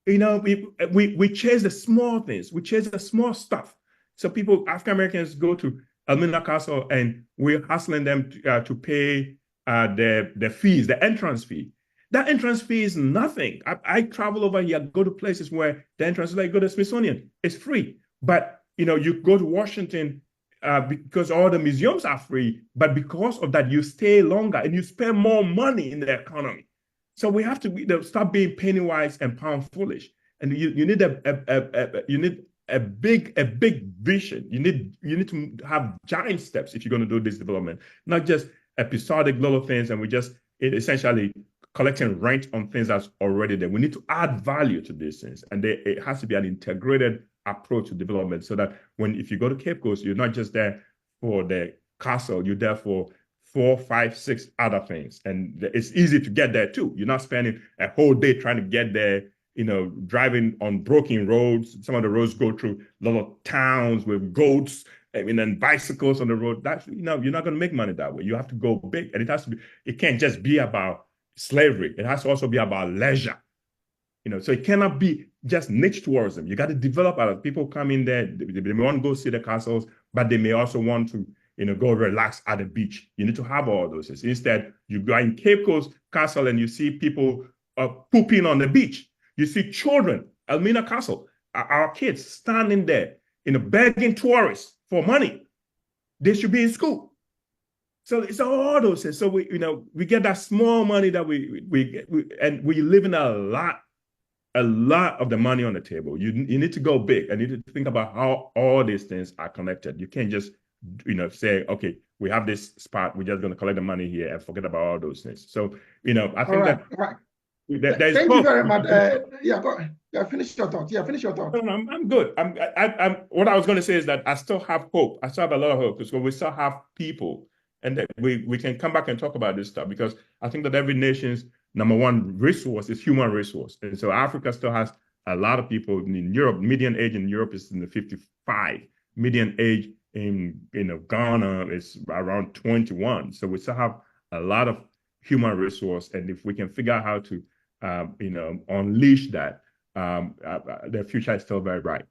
We chase the small things. We chase the small stuff. So African Americans go to Elmina Castle, and we're hustling them to pay the fees, the entrance fee. That entrance fee is nothing. I travel over here, go to places where the entrance is like, go to Smithsonian, it's free. But, you go to Washington because all the museums are free, but because of that, you stay longer and you spend more money in the economy. So we have to stop being penny wise and pound foolish. And you need a big vision. You need to have giant steps if you're going to do this development, not just episodic little things, and we just essentially collecting rent on things that's already there. We need to add value to these things, and it has to be an integrated approach to development, so that if you go to Cape Coast, you're not just there for the castle, you're there for 4, 5, 6 other things, and it's easy to get there too. You're not spending a whole day trying to get there, driving on broken roads. Some of the roads go through little towns with goats, and bicycles on the road. That's, you're not going to make money that way. You have to go big, and it can't just be about slavery. It has to also be about leisure. So it cannot be just niche tourism. You got to develop other people come in there. They may want to go see the castles, but they may also want to, go relax at the beach. You need to have all those things. Instead, you go in Cape Coast Castle and you see people pooping on the beach. You see children, Elmina Castle, our kids standing there, begging tourists for money. They should be in school. So it's all those things. So we get that small money that we get, and we live in a lot of the money on the table. You need to go big, and you need to think about how all these things are connected. You can't just say, okay, we have this spot, we're just going to collect the money here and forget about all those things. So I think there's thank you very much. Go ahead. Finish your thoughts. Finish your thoughts. No, I'm good. What I was going to say is that I still have hope. I still have a lot of hope, because we still have people. And that we can come back and talk about this stuff, because I think that every nation's number one resource is human resource. And so Africa still has a lot of people in Europe, median age in Europe is in the 55. Median age in Ghana is around 21. So we still have a lot of human resource, and if we can figure out how to unleash that, the future is still very bright.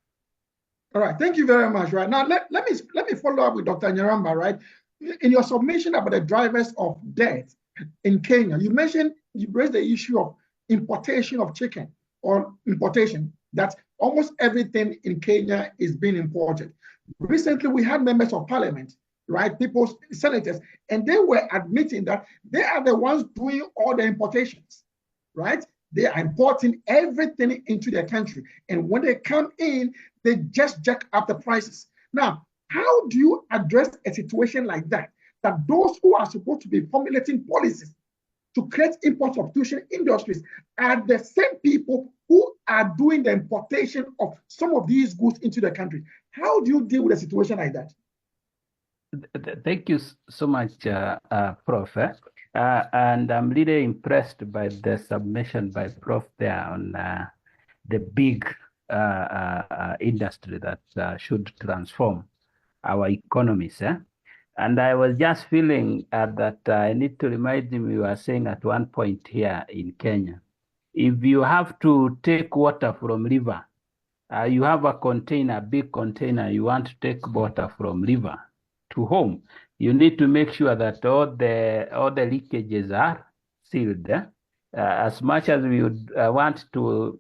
All right, thank you very much. Right now, let me follow up with Dr. Nyaramba. Right, in your submission about the drivers of death in Kenya, you raised the issue of importation of chicken, or importation, that almost everything in Kenya is being imported. Recently, we had members of parliament, right, people, senators, and they were admitting that they are the ones doing all the importations, right? They are importing everything into their country. And when they come in, they just jack up the prices. Now, how do you address a situation like that? That those who are supposed to be formulating policies to create import substitution industries are the same people who are doing the importation of some of these goods into the country. How do you deal with a situation like that? Thank you so much, Prof. And I'm really impressed by the submission by Prof there on the big industry that should transform our economies. And I was just feeling that I need to remind him, you were saying at one point here in Kenya, if you have to take water from river, you have a container, big container, you want to take water from river to home, you need to make sure that all the leakages are sealed. As much as we would want to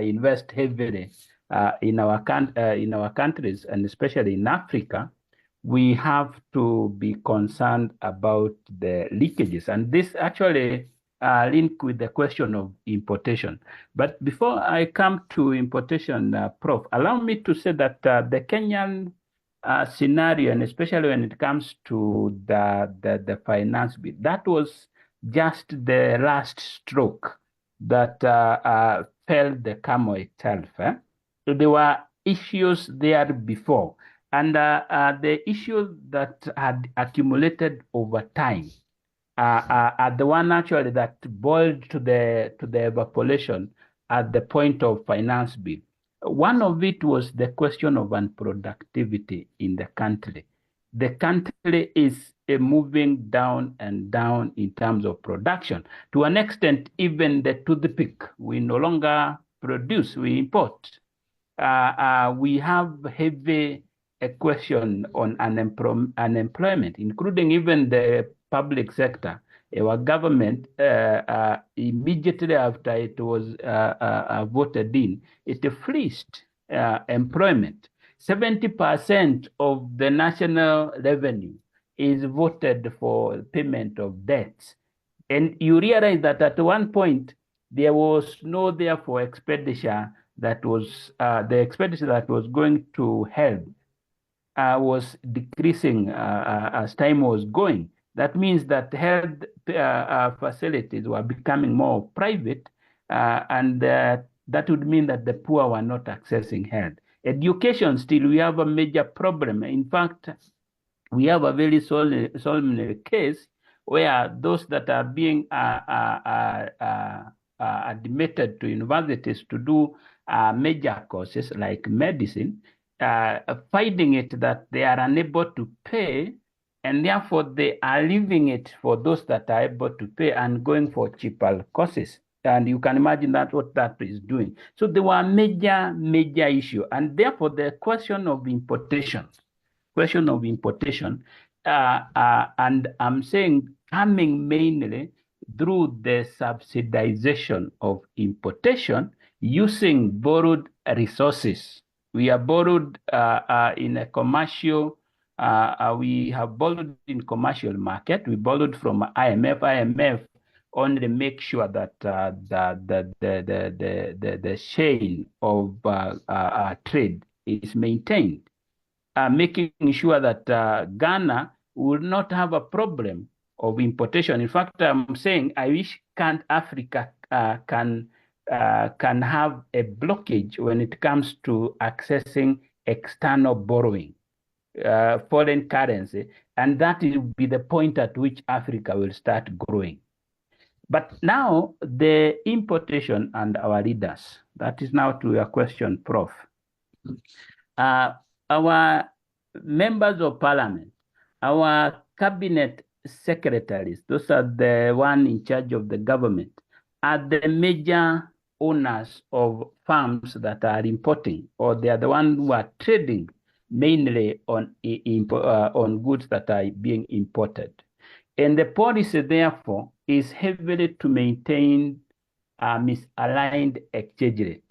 invest heavily in our countries, and especially in Africa, we have to be concerned about the leakages. And this actually link with the question of importation. But before I come to importation, Prof, allow me to say that the Kenyan scenario, and especially when it comes to the finance bill, that was just the last stroke that fell the camel itself. There were issues there before, and the issues that had accumulated over time are the one actually that boiled to the evaporation at the point of finance bill. One of it was the question of unproductivity in the country. The country is moving down and down in terms of production. To an extent, even the toothpick we no longer produce, we import. We have heavy question on unemployment, including even the public sector. Our government, immediately after it was voted in, it fleeced employment. 70% of the national revenue is voted for payment of debts. And you realize that at one point, there was no therefore expenditure that was, the expenditure that was going to help was decreasing as time was going. That means that health facilities were becoming more private, and that would mean that the poor were not accessing health. Education, still, we have a major problem. In fact, we have a very solemn case where those that are being admitted to universities to do major courses like medicine, finding it that they are unable to pay, and therefore they are leaving it for those that are able to pay and going for cheaper courses. And you can imagine that what that is doing. So there were major issue. And therefore the question of importation, and I'm saying coming mainly through the subsidization of importation using borrowed resources. We are borrowed in a commercial, we have borrowed in commercial market. We borrowed from IMF. IMF only make sure that the chain of trade is maintained, making sure that Ghana will not have a problem of importation. In fact, I'm saying I wish Africa can have a blockage when it comes to accessing external borrowing, foreign currency, and that will be the point at which Africa will start growing. But now the importation and our leaders, that is now to your question, Prof. Our members of parliament, our cabinet secretaries, those are the one in charge of the government, are the major owners of farms that are importing, or they are the ones who are trading mainly on goods that are being imported. And the policy, therefore, is heavily to maintain a misaligned exchange rate.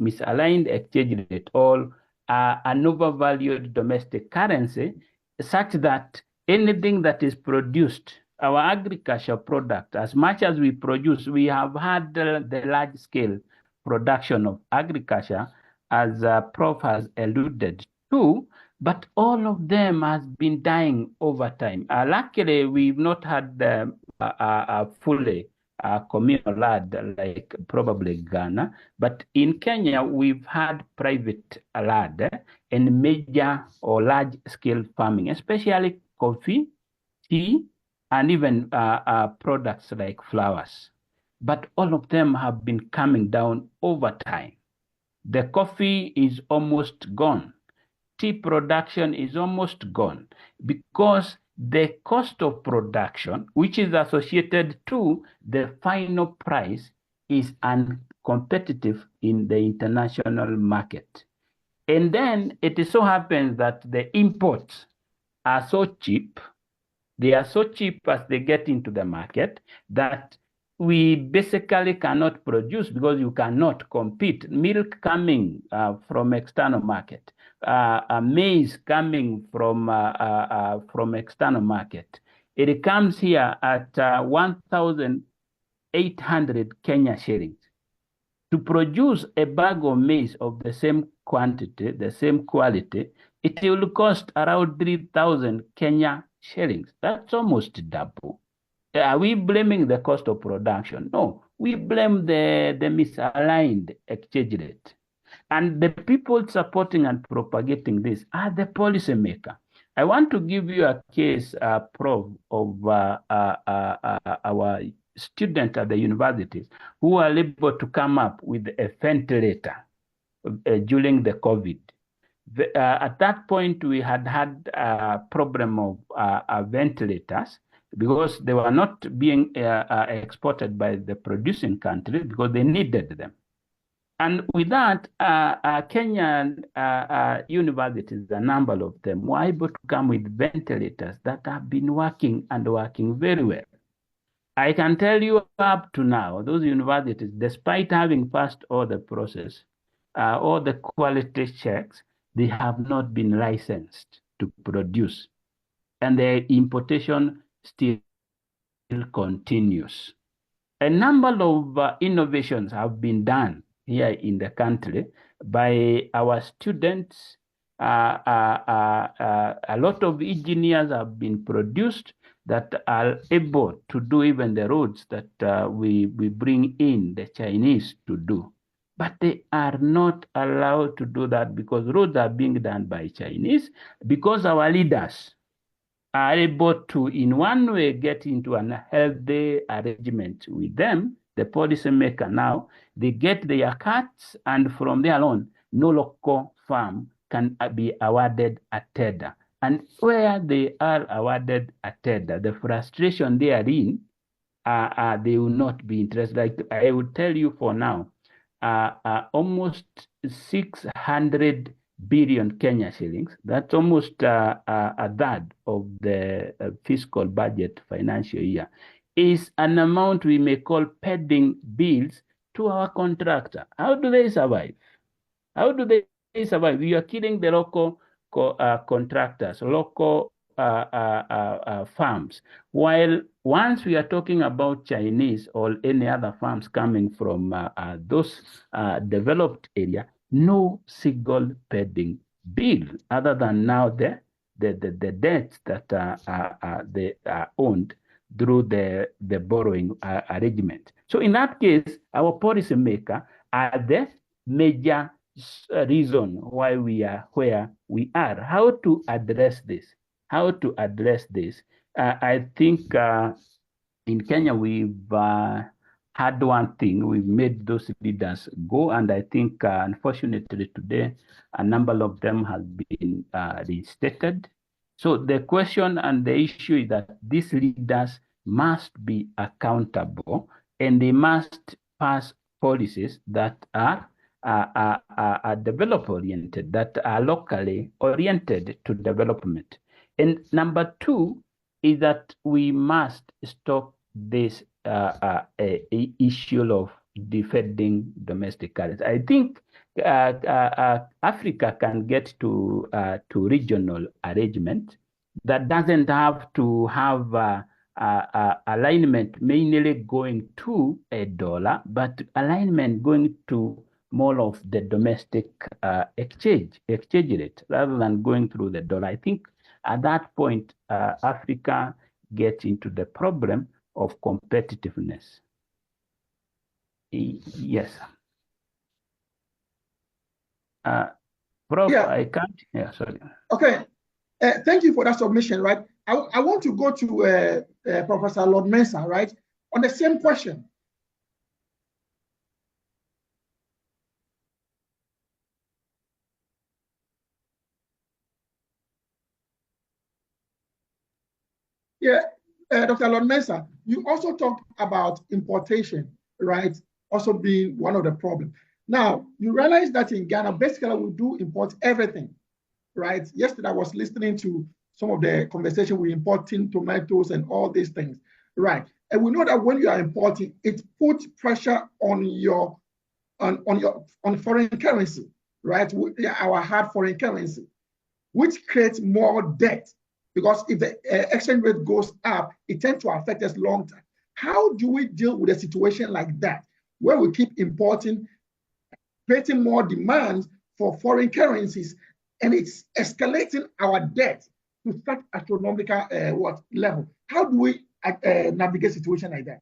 Misaligned exchange rate, or an overvalued domestic currency, such that anything that is produced, our agricultural product, as much as we produce, we have had the large-scale production of agriculture, as Prof has alluded to, but all of them has been dying over time. Luckily, we've not had a fully communal land like probably Ghana, but in Kenya, we've had private land and major or large-scale farming, especially coffee, tea, and even products like flowers. But all of them have been coming down over time. The coffee is almost gone. Tea production is almost gone because the cost of production, which is associated to the final price, is uncompetitive in the international market. And then it so happens that the imports are so cheap, they are so cheap as they get into the market, that we basically cannot produce because you cannot compete. Milk coming from external market, maize coming from external market. It comes here at 1,800 Kenya shillings. To produce a bag of maize of the same quantity, the same quality, it will cost around 3,000 Kenya shillings. That's almost double. Are we blaming the cost of production? No, we blame the misaligned exchange rate. And the people supporting and propagating this are the policymaker. I want to give you a case, Prof, of our students at the universities who are able to come up with a ventilator during the COVID. At that point, we had a problem of ventilators because they were not being exported by the producing countries because they needed them. And with that, Kenyan universities, a number of them, were able to come with ventilators that have been working and working very well. I can tell you up to now, those universities, despite having passed all the process, all the quality checks, they have not been licensed to produce. And the importation still continues. A number of innovations have been done here in the country by our students. A lot of engineers have been produced that are able to do even the roads that we bring in the Chinese to do. But they are not allowed to do that because roads are being done by Chinese, because our leaders are able to, in one way, get into a healthy arrangement with them, the policymaker now, they get their cuts, and from there on, no local farm can be awarded a tender. And where they are awarded a tender, the frustration they are in, they will not be interested. Like I would tell you for now, almost 600 billion Kenya shillings, that's almost a third of the fiscal budget financial year, is an amount we may call pending bills to our contractor. How do they survive? How do they survive? We are killing the local contractors, local farms. While once we are talking about Chinese or any other farms coming from those developed areas, no single pending bill other than now the debts that they are owned through the borrowing arrangement. So in that case, our policymakers are the major reason why we are where we are. How to address this? How to address this? I think in Kenya, we've had one thing, we've made those leaders go, and I think, unfortunately today, a number of them have been reinstated. So the question and the issue is that these leaders must be accountable, and they must pass policies that are develop-oriented, that are locally oriented to development. And number two is that we must stop this issue of defending domestic currency. I think Africa can get to regional arrangement that doesn't have to have alignment mainly going to a dollar, but alignment going to more of the domestic exchange rate rather than going through the dollar. I think at that point, Africa gets into the problem of competitiveness. Yes. Prof, Yeah. I can't. Yeah, sorry. Okay. Thank you for that submission, right? I want to go to Professor Lord Mensah, right? On the same question. Yeah, Dr. Lord Mensah, you also talked about importation, right? Also being one of the problems. Now, you realize that in Ghana, basically we do import everything, right? Yesterday I was listening to some of the conversation we importing tomatoes and all these things, right? And we know that when you are importing, it puts pressure on your on foreign currency, right? Our hard foreign currency, which creates more debt. Because if the exchange rate goes up, it tends to affect us long term. How do we deal with a situation like that, where we keep importing, creating more demands for foreign currencies, and it's escalating our debt to such astronomical level? How do we navigate a situation like that?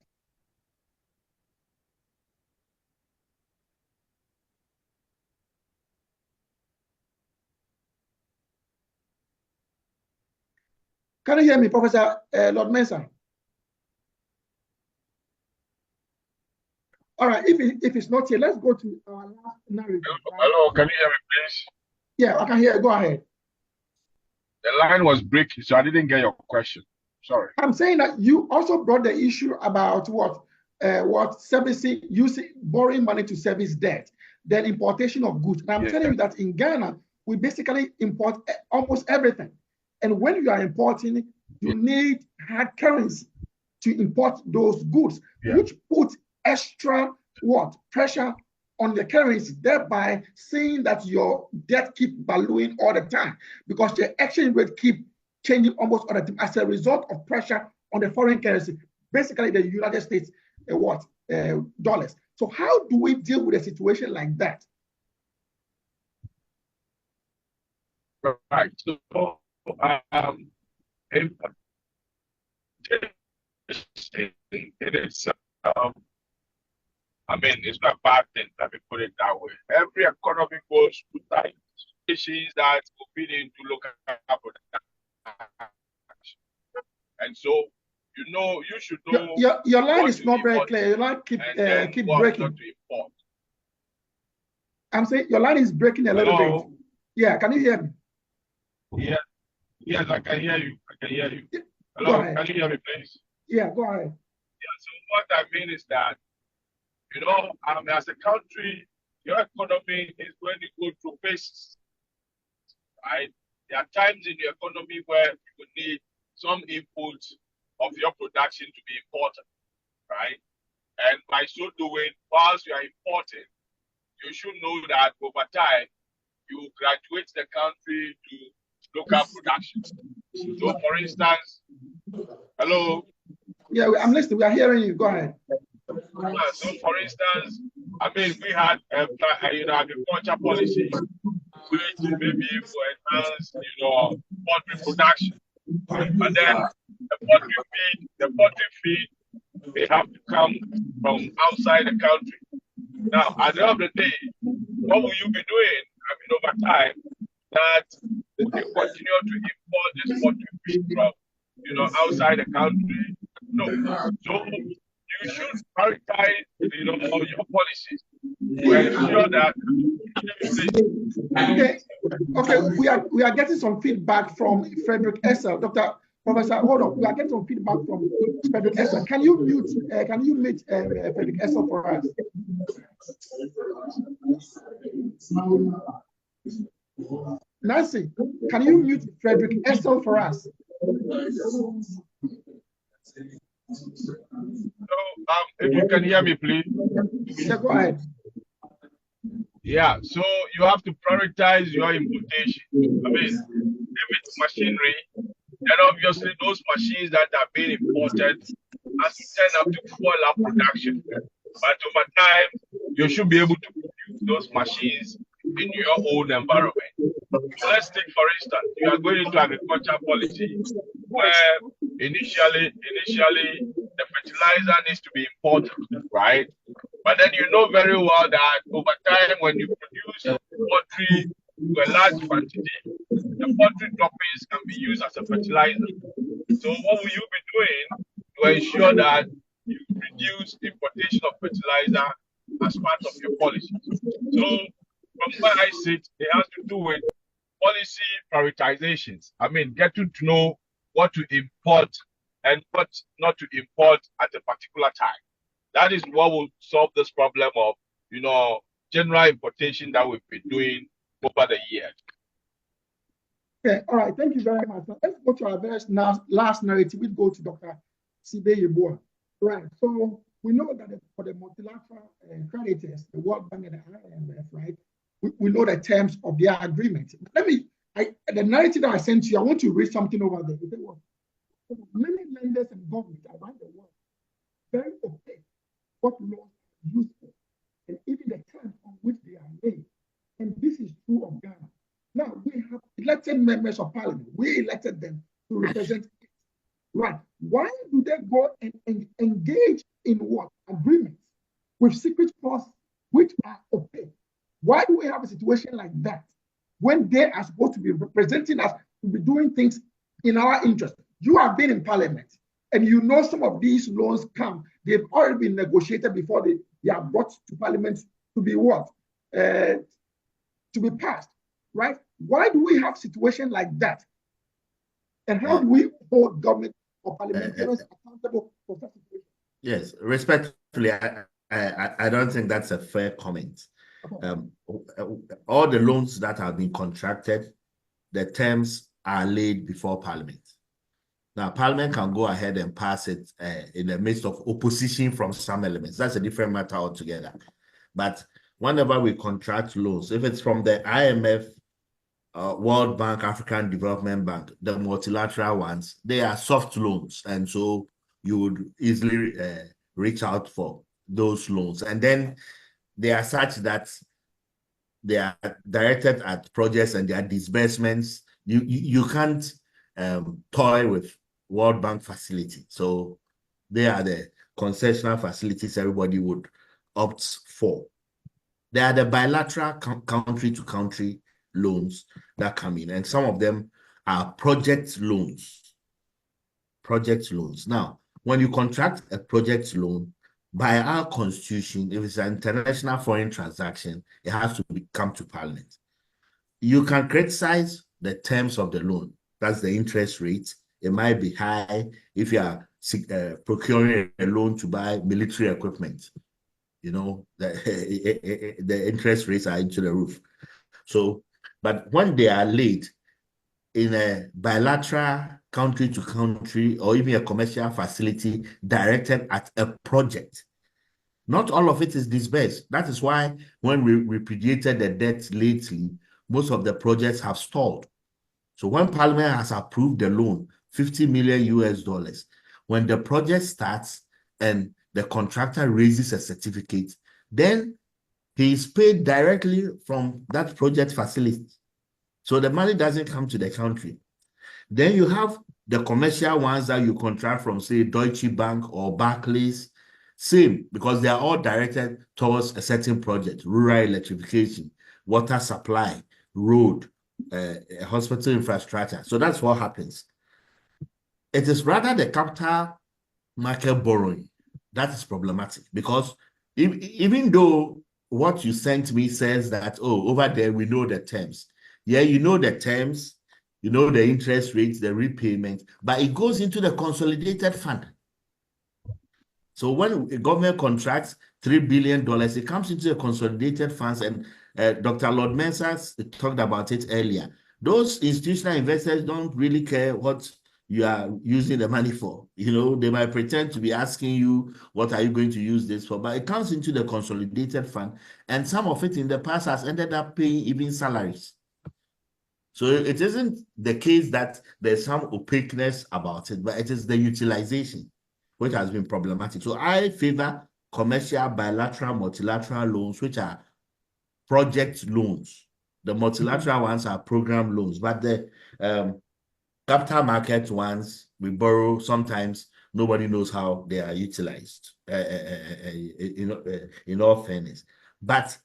Can you hear me, Professor Lord Mensah? All right, if it's not here, let's go to our last narrative. Hello, can you hear me, please? Yeah, I can hear you. Go ahead. The line was breaking, so I didn't get your question. Sorry. I'm saying that you also brought the issue about what servicing, using borrowing money to service debt, then importation of goods. And I'm telling you that in Ghana, we basically import almost everything. And when you are importing, you need hard currency to import those goods, which puts extra pressure on the currency, thereby seeing that your debt keep ballooning all the time because the exchange rate keep changing almost all the time as a result of pressure on the foreign currency, basically the United States dollars. So how do we deal with a situation like that? Right. So it is I mean, it's not a bad thing, let me put it that way. Every economy goes through times. Issues that will feed into local production. And so, you should know. Your line is not very clear. Your line keep breaking. I'm saying your line is breaking a little bit. Yeah, can you hear me? Yeah. Yes, I can hear you. I can hear you. Hello, can you hear me, please? Yeah, go ahead. Yeah, so what I mean is that, as a country, your economy is going to go through phases, right? There are times in the economy where you will need some input of your production to be important, right? And by so doing, whilst you are importing, you should know that over time, you graduate the country to local production. So, for instance, hello? Yeah, I'm listening. We are hearing you. Go ahead. So, for instance, I mean, we had agriculture policy, which maybe will enhance, poultry production. But then the poultry feed, they have to come from outside the country. Now, at the end of the day, what will you be doing? I mean, over time, that you continue to import this poultry feed from, outside the country, No. So you should prioritize, your policies to ensure that. Okay, we are getting some feedback from Frederick Essel. Professor, hold on. We are getting some feedback from Frederick Essel. Can you mute Frederick Essel for us? Nancy, can you mute Frederick Essel for us? So, if you can hear me, please. Yeah, go ahead. Yeah, so you have to prioritize your importation. I mean, if it's machinery, then obviously those machines that are being imported has to turn up to full up production. But over time, you should be able to produce those machines in your own environment. So let's take, for instance, you are going into agriculture policy where initially the fertilizer needs to be imported, right? But then you know very well that over time, when you produce poultry to a large quantity, the poultry droppings can be used as a fertilizer. So what will you be doing to ensure that you reduce importation of fertilizer as part of your policy? So from where I sit, it has to do with policy prioritizations. I mean, getting to know what to import and what not to import at a particular time. That is what will solve this problem of, general importation that we've been doing over the years. Okay, all right, thank you very much. Now, let's go to our very last narrative. We go to Dr. Sibe Yeboah. Right, so we know that for the multilateral creditors, the World Bank and the IMF, right, we know the terms of their agreement. The narrative that I sent you, I want to read something over there. Many lenders and governments around the world very opaque what laws are used for, and even the terms on which they are made. And this is true of Ghana. Now, we have elected members of parliament. We elected them to represent it. Right. Why do they go and engage in what? Agreements with secret clauses which are opaque? Why do we have a situation like that when they are supposed to be representing us, to be doing things in our interest? You have been in parliament, and you know some of these loans come. They've already been negotiated before they are brought to parliament to be what? To be passed, right? Why do we have a situation like that? And how do we hold government or parliamentarians accountable for such a situation? Yes, respectfully, I don't think that's a fair comment. Okay. All the loans that have been contracted, the terms are laid before Parliament. Now, Parliament can go ahead and pass it in the midst of opposition from some elements. That's a different matter altogether. But whenever we contract loans, if it's from the IMF, World Bank, African Development Bank, the multilateral ones, they are soft loans. And so you would easily reach out for those loans. And then they are such that they are directed at projects and their disbursements. You can't toy with World Bank facility. So they are the concessional facilities everybody would opt for. They are the bilateral country-to-country loans that come in, and some of them are project loans. Project loans. Now, when you contract a project loan, by our constitution, if it's an international foreign transaction, it has to come to Parliament. You can criticize the terms of the loan. That's the interest rate. It might be high if you are procuring a loan to buy military equipment. The interest rates are into the roof. So, but when they are laid in a bilateral country-to-country or even a commercial facility directed at a project, not all of it is disbursed. That is why when we repudiated the debt lately, most of the projects have stalled. So when Parliament has approved the loan, $50 million, when the project starts and the contractor raises a certificate, then he is paid directly from that project facility. So the money doesn't come to the country. Then you have the commercial ones that you contract from, say, Deutsche Bank or Barclays. Same, because they are all directed towards a certain project: rural electrification, water supply, road, hospital infrastructure. So that's what happens. It is rather the capital market borrowing, that is problematic because even though what you sent me says that, oh, over there we know the terms. Yeah, you know the terms, you know the interest rates, the repayment, but it goes into the consolidated fund. So when a government contracts $3 billion, it comes into the consolidated funds, and Dr. Lord Mensah talked about it earlier. Those institutional investors don't really care what you are using the money for. You know, they might pretend to be asking you, what are you going to use this for? But it comes into the consolidated fund, and some of it in the past has ended up paying even salaries. So it isn't the case that there's some opaqueness about it, but it is the utilization which has been problematic. So I favor commercial, bilateral, multilateral loans, which are project loans. The multilateral ones are program loans, but the capital market ones, we borrow, sometimes nobody knows how they are utilized, in all fairness. But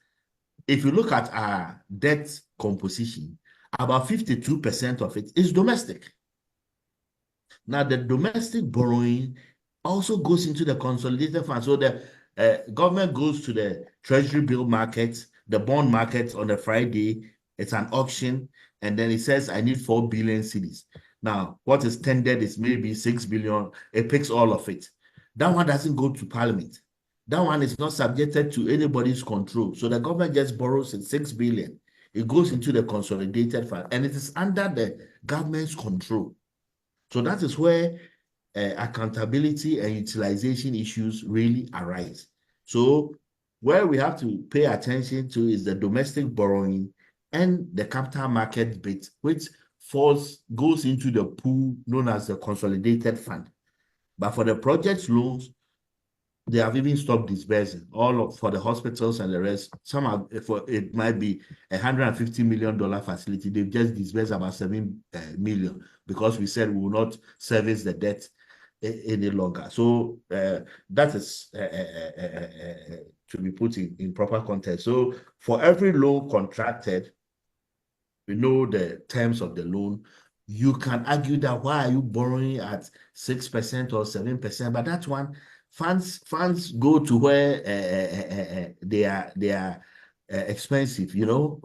if you look at our debt composition, about 52% of it is domestic. Now, the domestic borrowing also goes into the consolidated fund. So the government goes to the treasury bill market, the bond market on a Friday, it's an auction, and then it says, I need 4 billion cedis. Now, what is tendered is maybe 6 billion, it picks all of it. That one doesn't go to parliament. That one is not subjected to anybody's control. So the government just borrows it, 6 billion. It goes into the consolidated fund, and it is under the government's control. So that is where accountability and utilization issues really arise. So where we have to pay attention to is the domestic borrowing and the capital market bit, which goes into the pool known as the consolidated fund. But for the project loans, they have even stopped disbursing for the hospitals and the rest. Some are, it might be $150 million facility. They've just disbursed about 7 million because we said we will not service the debt any longer. So that is to be put in proper context. So for every loan contracted, we know the terms of the loan. You can argue that why are you borrowing at 6% or 7%? But that one, funds go to where they are expensive, you know.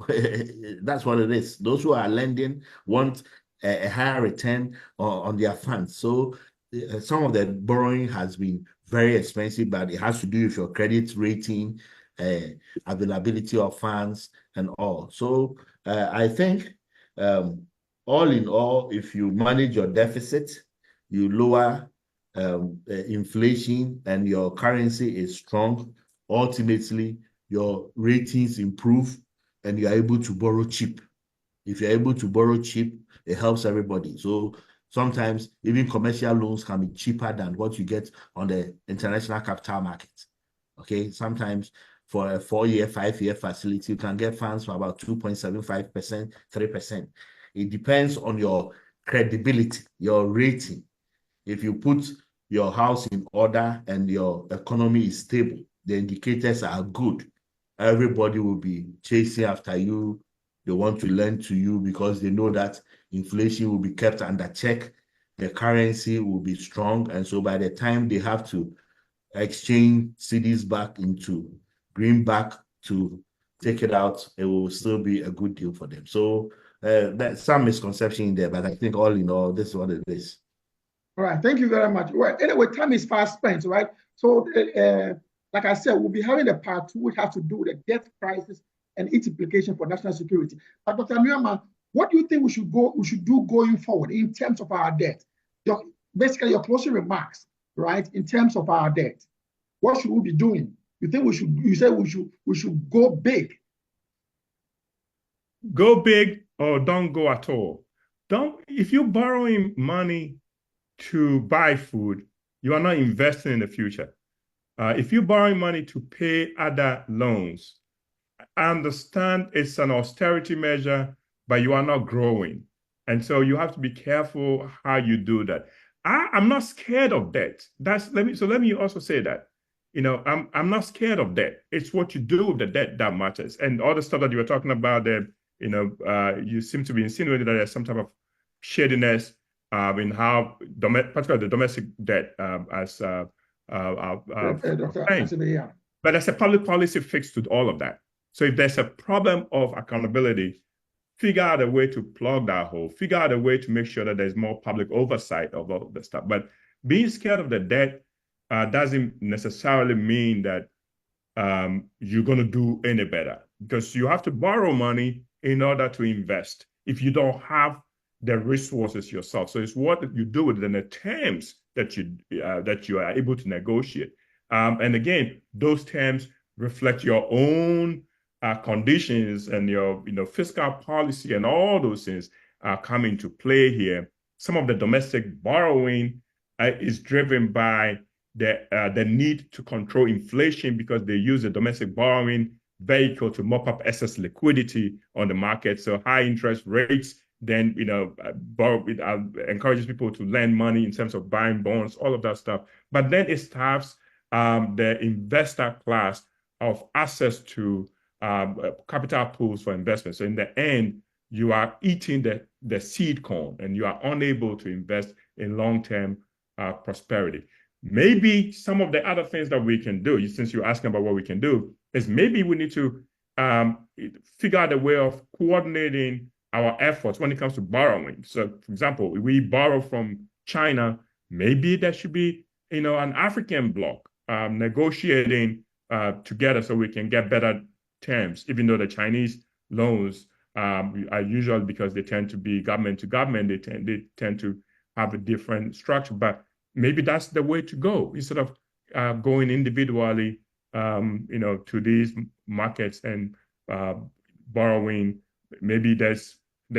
That's what it is. Those who are lending want a higher return on their funds. So some of the borrowing has been very expensive, but it has to do with your credit rating, availability of funds, and all. So I think all in all, if you manage your deficit, you lower inflation, and your currency is strong, ultimately your ratings improve and you're able to borrow cheap. If you're able to borrow cheap, it helps everybody. So sometimes even commercial loans can be cheaper than what you get on the international capital market. Okay, sometimes for a 4-year, 5-year facility, you can get funds for about 2.75%, 3%. It depends on your credibility, your rating. If you put your house in order and your economy is stable, the indicators are good, everybody will be chasing after you. They want to lend to you because they know that inflation will be kept under check, the currency will be strong, and so by the time they have to exchange cedis back into greenback to take it out, it will still be a good deal for them. So there's some misconception in there, but I think all in all, this is what it is. All right, thank you very much. Well, anyway, time is fast spent, right? So, like I said, we'll be having a part 2 which has to do with the debt crisis and its implication for national security. But Dr. Newman, what do you think we should do going forward in terms of our debt? Basically, your closing remarks, right? In terms of our debt, what should we be doing? You think we should? You say we should go big. Go big or don't go at all. If you're borrowing money to buy food, you are not investing in the future. If you're borrowing money to pay other loans, I understand it's an austerity measure, but you are not growing. And so you have to be careful how you do that. I'm not scared of debt. Let me also say that. You know, I'm not scared of debt. It's what you do with the debt that matters. And all the stuff that you were talking about there, you know, you seem to be insinuating that there's some type of shadiness. in how, particularly the domestic debt, as Dr. saying. Asibe, yeah. But there's a public policy fix to all of that. So if there's a problem of accountability, figure out a way to plug that hole, figure out a way to make sure that there's more public oversight of all of the stuff. But being scared of the debt doesn't necessarily mean that you're going to do any better, because you have to borrow money in order to invest if you don't have the resources yourself. So it's what you do within the terms that you are able to negotiate. And again, those terms reflect your own conditions, and your fiscal policy, and all those things come into play here. Some of the domestic borrowing is driven by the need to control inflation, because they use the domestic borrowing vehicle to mop up excess liquidity on the market. So high interest rates then encourages people to lend money in terms of buying bonds, all of that stuff. But then it starves the investor class of access to capital pools for investment. So in the end, you are eating the seed corn, and you are unable to invest in long-term prosperity. Maybe some of the other things that we can do, since you're asking about what we can do, is maybe we need to figure out a way of coordinating our efforts when it comes to borrowing. So, for example, if we borrow from China, maybe there should be an African bloc negotiating together so we can get better terms, even though the Chinese loans are usually, because they tend to be government to government, they tend to have a different structure. But maybe that's the way to go, instead of going individually, to these markets and borrowing. Maybe there's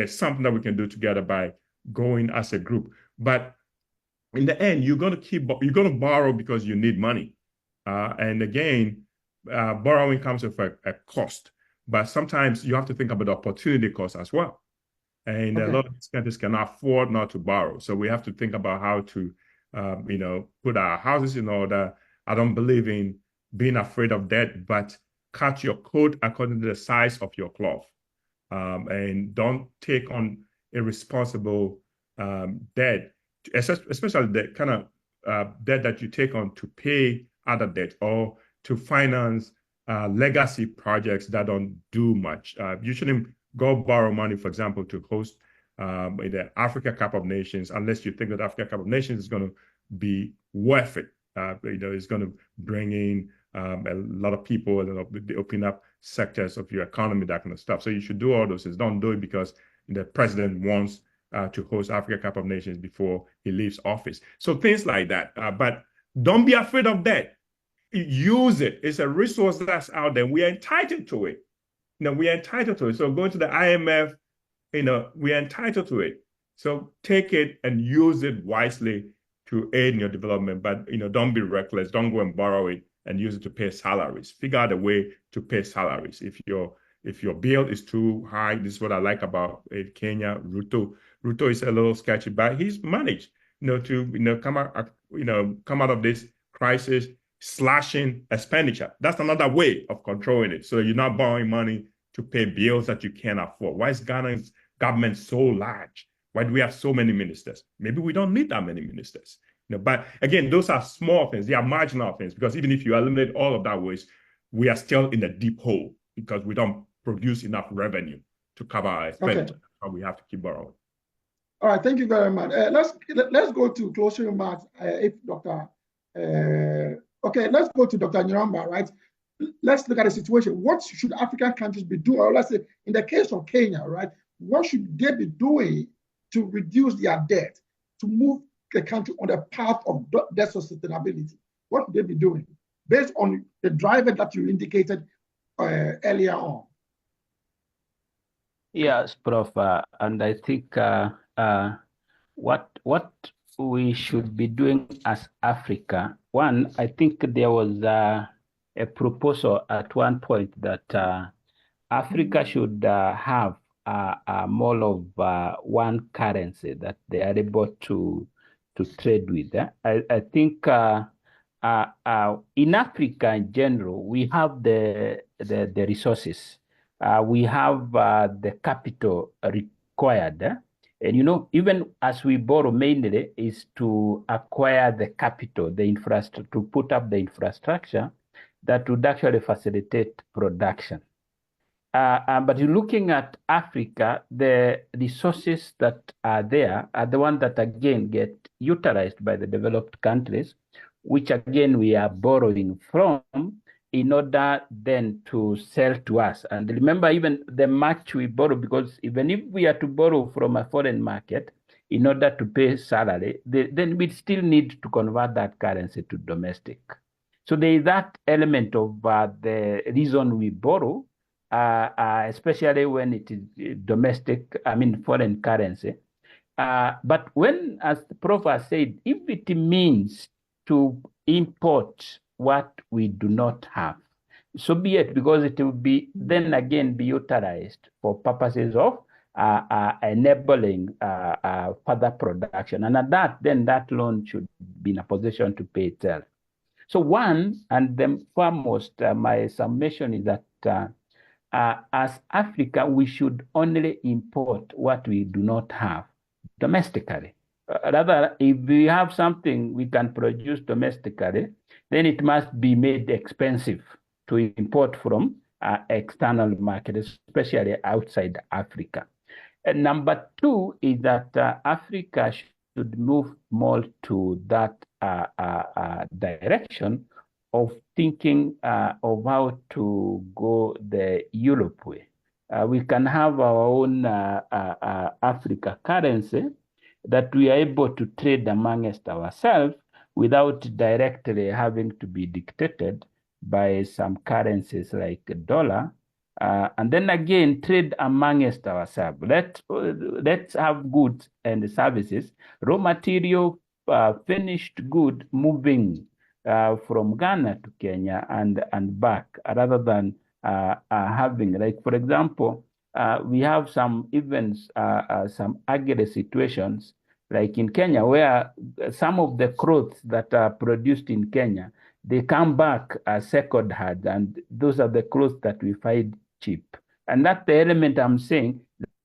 something that we can do together by going as a group. But in the end, you're going to borrow because you need money. And again, borrowing comes with a cost. But sometimes you have to think about the opportunity cost as well. And a lot of these countries cannot afford not to borrow. So we have to think about how to put our houses in order. I don't believe in being afraid of debt, but cut your coat according to the size of your cloth. And don't take on irresponsible debt, especially the kind of debt that you take on to pay other debt or to finance legacy projects that don't do much. You shouldn't go borrow money, for example, to host the Africa Cup of Nations, unless you think that Africa Cup of Nations is going to be worth it. It's going to bring in a lot of people, and open up sectors of your economy, that kind of stuff. So you should do all those things. Don't do it because the president wants to host Africa Cup of Nations before he leaves office. So things like that. But don't be afraid of that. Use it. It's a resource that's out there. We are entitled to it. We are entitled to it. So going to the IMF, we are entitled to it. So take it and use it wisely to aid in your development. But don't be reckless. Don't go and borrow it and use it to pay salaries. Figure out a way to pay salaries. If your bill is too high, this is what I like about Kenya. Ruto is a little sketchy, but he's managed, to come out of this crisis, slashing expenditure. That's another way of controlling it. So you're not borrowing money to pay bills that you can't afford. Why is Ghana's government so large? Why do we have so many ministers? Maybe we don't need that many ministers. But again, those are small things. They are marginal things, because even if you eliminate all of that waste, we are still in a deep hole because we don't produce enough revenue to cover our expenditure. Okay. So we have to keep borrowing. All right, thank you very much. Let's go to closing remarks. Let's go to Dr. Nyramba, right? Let's look at the situation. What should African countries be doing? Or let's say, in the case of Kenya, right? What should they be doing to reduce their debt, to move the country on the path of debt sustainability? What should they be doing based on the driver that you indicated earlier on? Yes, Prof. And I think what we should be doing as Africa, one, I think there was a proposal at one point that Africa should have more of one currency that they are able to trade with. I think in Africa in general, we have the resources. We have the capital required And even as we borrow mainly is to acquire the capital, the infrastructure, to put up the infrastructure that would actually facilitate production. But looking at Africa, the resources that are there are the ones that again get utilized by the developed countries, which again we are borrowing from in order then to sell to us. And remember, even the much we borrow, because even if we are to borrow from a foreign market in order to pay salary, then we still need to convert that currency to domestic. So there is that element of the reason we borrow, especially when it is domestic, foreign currency. But when, as the Prof has said, if it means to import what we do not have, so be it, because it will be then again be utilized for purposes of enabling further production. And at that, then that loan should be in a position to pay itself. So one, and the foremost, my summation is that as Africa, we should only import what we do not have domestically. Rather, if we have something we can produce domestically, then it must be made expensive to import from external markets, especially outside Africa. And number two is that Africa should move more to that direction of thinking of how to go the Europe way. We can have our own Africa currency that we are able to trade amongst ourselves without directly having to be dictated by some currencies like the dollar. And then again, trade amongst ourselves. Let's have goods and services, raw material, finished good moving from Ghana to Kenya and back, rather than having, like, for example, we have some events, some ugly situations, like in Kenya, where some of the clothes that are produced in Kenya, they come back as second hand, and those are the clothes that we find cheap. And that's the element I'm saying.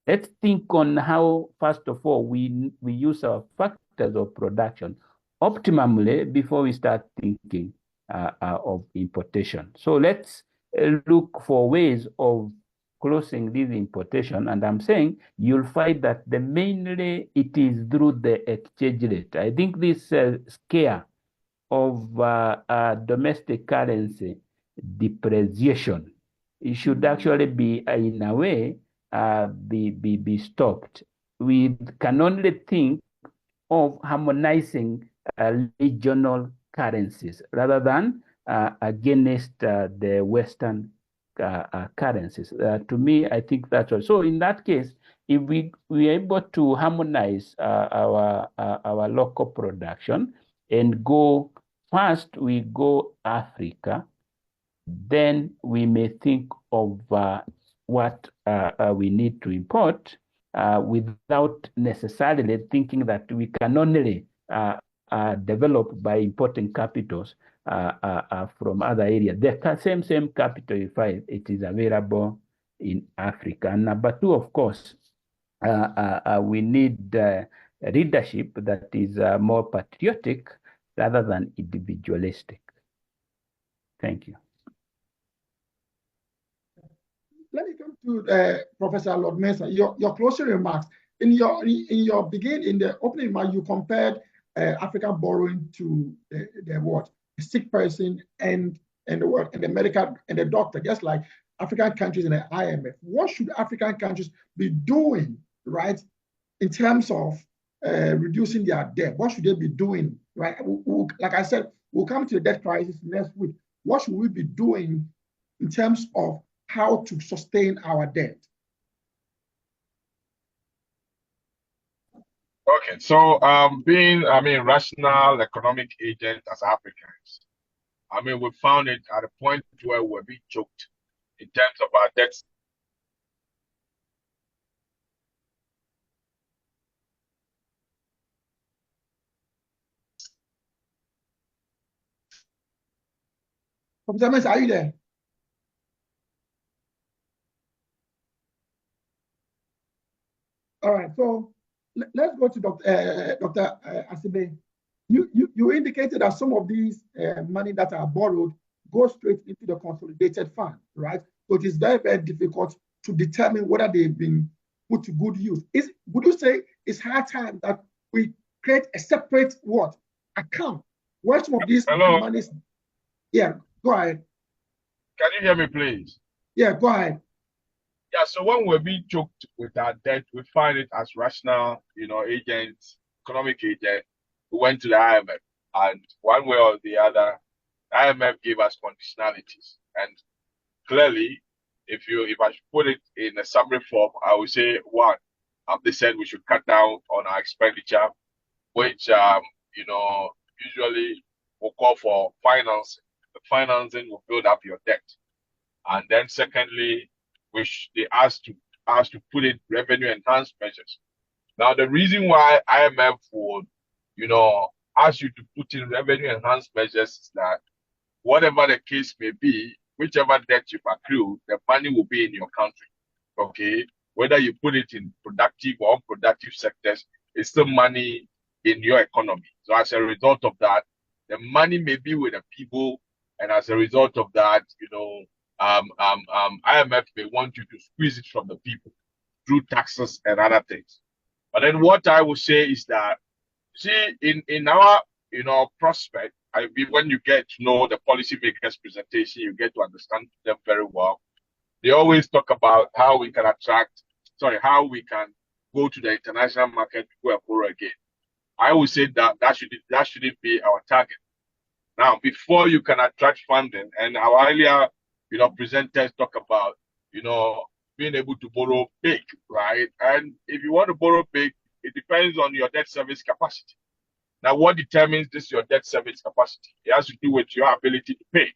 Let's think on how, first of all, we use our factors of production optimally before we start thinking of importation. So let's look for ways of closing this importation. And I'm saying you'll find that mainly it is through the exchange rate. I think this scare of domestic currency depreciation, it should actually be, in a way, be stopped. We can only think of harmonizing regional currencies rather than against the Western currencies. To me, I think that's right. So in that case, if we are able to harmonize our local production and go first, we go Africa, then we may think of what we need to import without necessarily thinking that we can only develop by importing capitals from other areas. The same capital, you find it is available in Africa. And number two, of course, we need leadership that is more patriotic rather than individualistic. Thank you. Let me come to Professor Lord Mensah. Your closing remarks. In the opening remark, you compared African borrowing to the what? A sick person and the medical and the doctor, just like African countries and the IMF. What should African countries be doing, right, in terms of reducing their debt? What should they be doing, right? Like I said, we'll come to the debt crisis next week. What should we be doing in terms of how to sustain our debt? Okay, so being, rational economic agents as Africans, we found it at a point where we're being choked in terms of our debts. Professor Mensah, are you there? All right, so let's go to Dr. Asibe. You indicated that some of these money that are borrowed go straight into the consolidated fund, right? So it is very, very difficult to determine whether they've been put to good use. Would you say it's high time that we create a separate account where some of these monies? Yeah, go ahead. Can you hear me, please? Yeah, go ahead. Yeah, so when we're being choked with our debt, we find it as rational, agents, economic agents. We went to the IMF, and one way or the other, IMF gave us conditionalities. And clearly, if I should put it in a summary form, I would say one, they said we should cut down on our expenditure, which usually will call for financing. The financing will build up your debt. And then secondly, they asked to put in revenue enhanced measures. Now, the reason why IMF would, ask you to put in revenue enhanced measures is that whatever the case may be, whichever debt you've accrued, the money will be in your country. Okay? Whether you put it in productive or unproductive sectors, it's still money in your economy. So as a result of that, the money may be with the people, and as a result of that, IMF may want you to squeeze it from the people through taxes and other things. But then what I would say is that, see, in our prospect, when you get to know the policymakers' presentation, you get to understand them very well. They always talk about how we can go to the international market to go and borrow again. I would say that shouldn't be our target. Now, before you can attract funding, and our earlier presenters talk about being able to borrow big, right? And if you want to borrow big, it depends on your debt service capacity. Now, what determines your debt service capacity? It has to do with your ability to pay.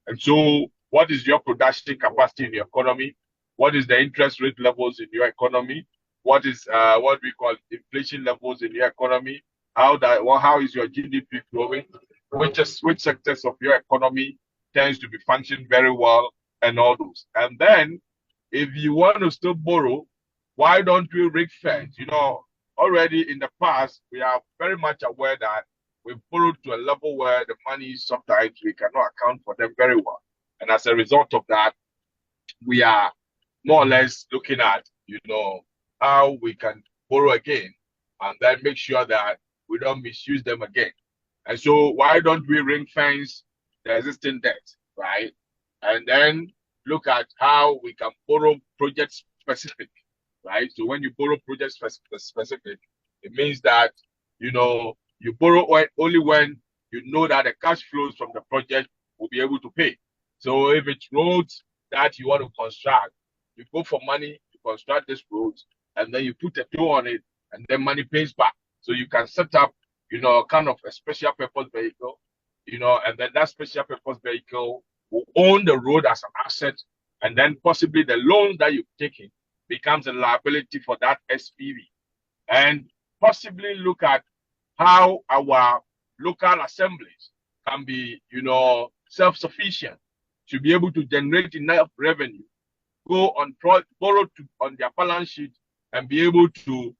And so, what is your production capacity in your economy? What is the interest rate levels in your economy? What is what we call inflation levels in your economy? How is your GDP growing? Which sectors of your economy tends to be functioning very well, and all those. And then, if you want to still borrow, why don't we rig fence? Already in the past, we are very much aware that we've borrowed to a level where the money, sometimes we cannot account for them very well. And as a result of that, we are more or less looking at, how we can borrow again and then make sure that we don't misuse them again. And so why don't we ring fence the existing debt, right? And then look at how we can borrow project specific, right? So when you borrow project specific, it means that, you borrow only when you know that the cash flows from the project will be able to pay. So if it's roads that you want to construct, you go for money to construct this roads, and then you put a toll on it, and then money pays back. So you can set up, kind of a special purpose vehicle, and then that special purpose vehicle will own the road as an asset, and then possibly the loan that you've taken becomes a liability for that SPV. And possibly look at how our local assemblies can be, self-sufficient to be able to generate enough revenue, go on borrow on their balance sheet, and be able to,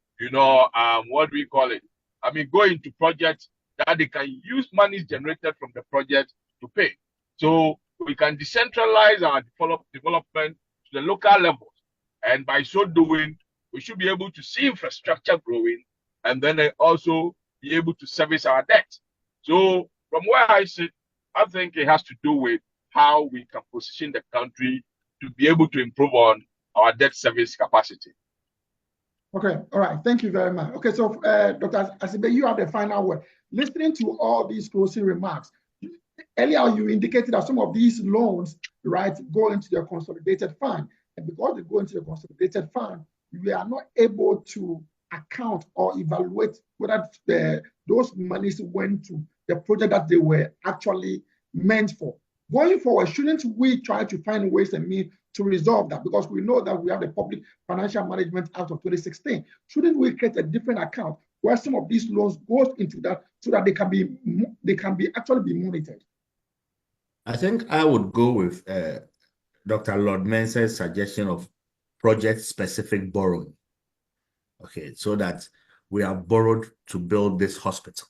go into projects that they can use monies generated from the project to pay. So we can decentralize our development to the local levels. And by so doing, we should be able to see infrastructure growing, and then also be able to service our debt. So from where I sit, I think it has to do with how we can position the country to be able to improve on our debt service capacity. Okay, all right. Thank you very much. Okay, so Dr. Asibe, you have the final word. Listening to all these closing remarks, earlier you indicated that some of these loans, right, go into the consolidated fund. And because they go into the consolidated fund, we are not able to account or evaluate whether those monies went to the project that they were actually meant for. Going forward, shouldn't we try to find ways and means to resolve that? Because we know that we have the Public Financial Management Act of 2016. Shouldn't we create a different account where some of these loans goes into that so that they can be actually be monitored? I think I would go with Dr. Lord Mensah's suggestion of project-specific borrowing. Okay, so that we have borrowed to build this hospital.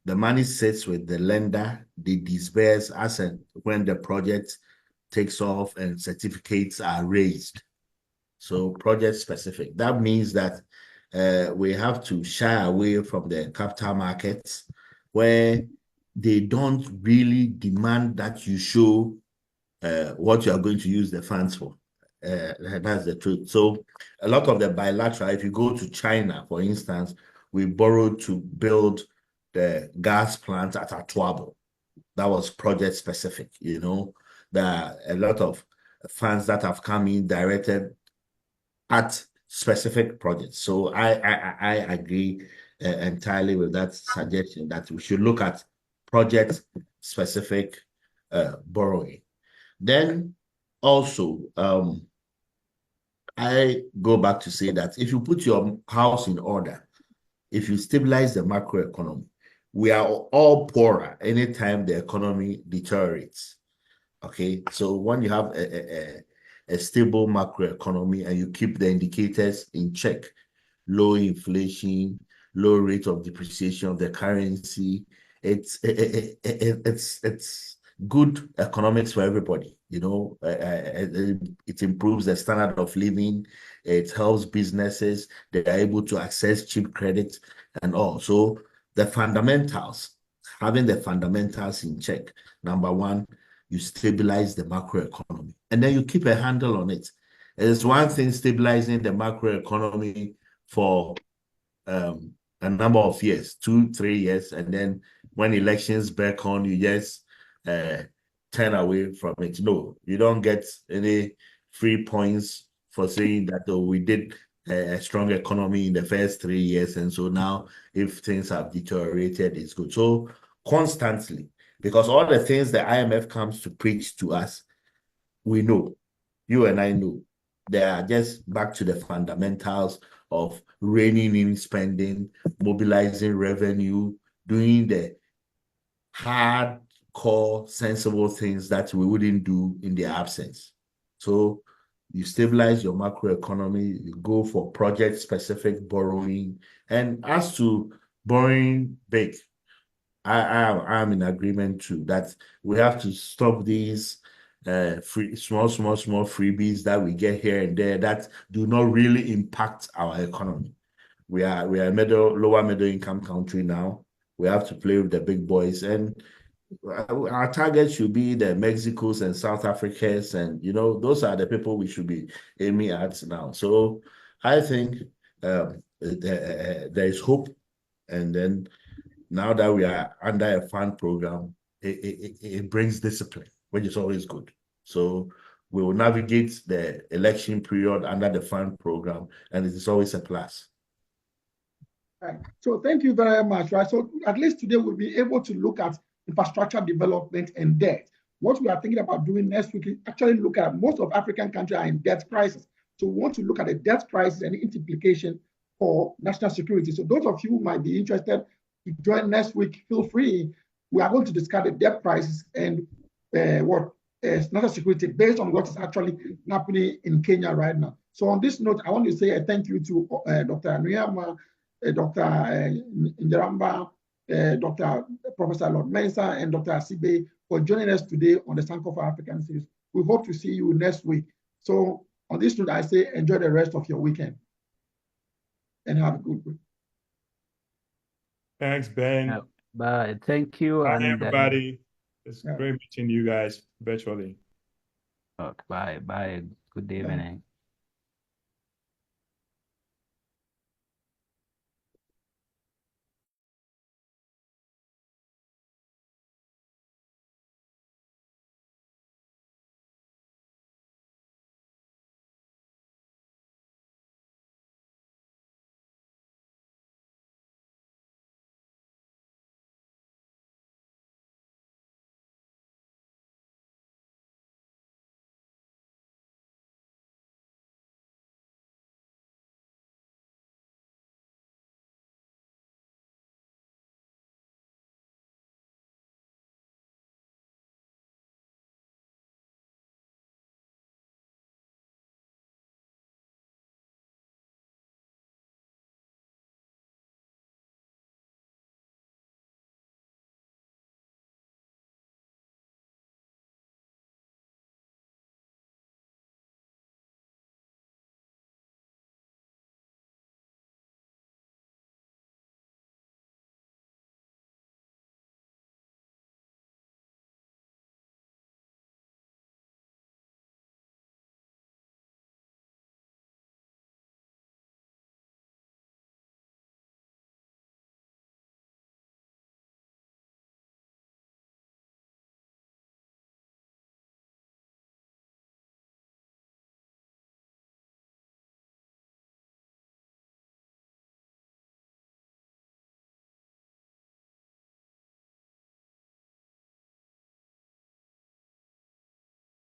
The money sits with the lender, they disperse as and when the project takes off and certificates are raised. So project specific. That means that we have to shy away from the capital markets where they don't really demand that you show what you are going to use the funds for. That's the truth. So a lot of the bilateral, if you go to China, for instance, we borrowed to build the gas plant at Atuabo. That was project specific, you know. There are a lot of funds that have come in directed at specific projects. So I agree entirely with that suggestion that we should look at project specific borrowing. Then also, I go back to say that if you put your house in order, if you stabilize the macroeconomy, we are all poorer anytime the economy deteriorates. Okay, so when you have a stable macroeconomy and you keep the indicators in check, low inflation, low rate of depreciation of the currency, it's good economics for everybody. You know, it improves the standard of living. It helps businesses. They are able to access cheap credit and all. So the fundamentals, having the fundamentals in check. Number one, you stabilize the macroeconomy, and then you keep a handle on it. It's one thing stabilizing the macroeconomy for a number of years, 2-3 years, and then when elections back on, you just turn away from it. No, you don't get any free points for saying that, oh, we did a strong economy in the first 3 years, and so now if things have deteriorated, it's good. So constantly, because all the things the IMF comes to preach to us, we know, you and I know, they are just back to the fundamentals of reining in spending, mobilizing revenue, doing the hardcore, sensible things that we wouldn't do in their absence. So you stabilize your macroeconomy, you go for project-specific borrowing. And as to borrowing big, I'm in agreement too that we have to stop these small freebies that we get here and there that do not really impact our economy. We are lower middle income country now. We have to play with the big boys, and our target should be the Mexicos and South Africans, and you know, those are the people we should be aiming at now. So I think there is hope, and then now that we are under a fund program, it brings discipline, which is always good. So we will navigate the election period under the fund program, and it is always a plus. Right. So thank you very much. Right. So at least today we'll be able to look at infrastructure development and debt. What we are thinking about doing next week is actually look at most of African countries are in debt crisis. So we want to look at the debt crisis and its implication for national security. So those of you who might be interested to join next week, feel free. We are going to discuss the debt crisis and what national security based on what is actually happening in Kenya right now. So on this note, I want to say a thank you to Dr. Nuyama, Dr. Njeramba, Dr. Professor Lord Mensah, and Dr. Asibe for joining us today on the Sankofa African Series. We hope to see you next week. So on this note, I say enjoy the rest of your weekend and have a good week. Thanks, Ben. Bye. Thank you. Bye, everybody. It's great meeting you guys virtually. Okay, bye. Good evening.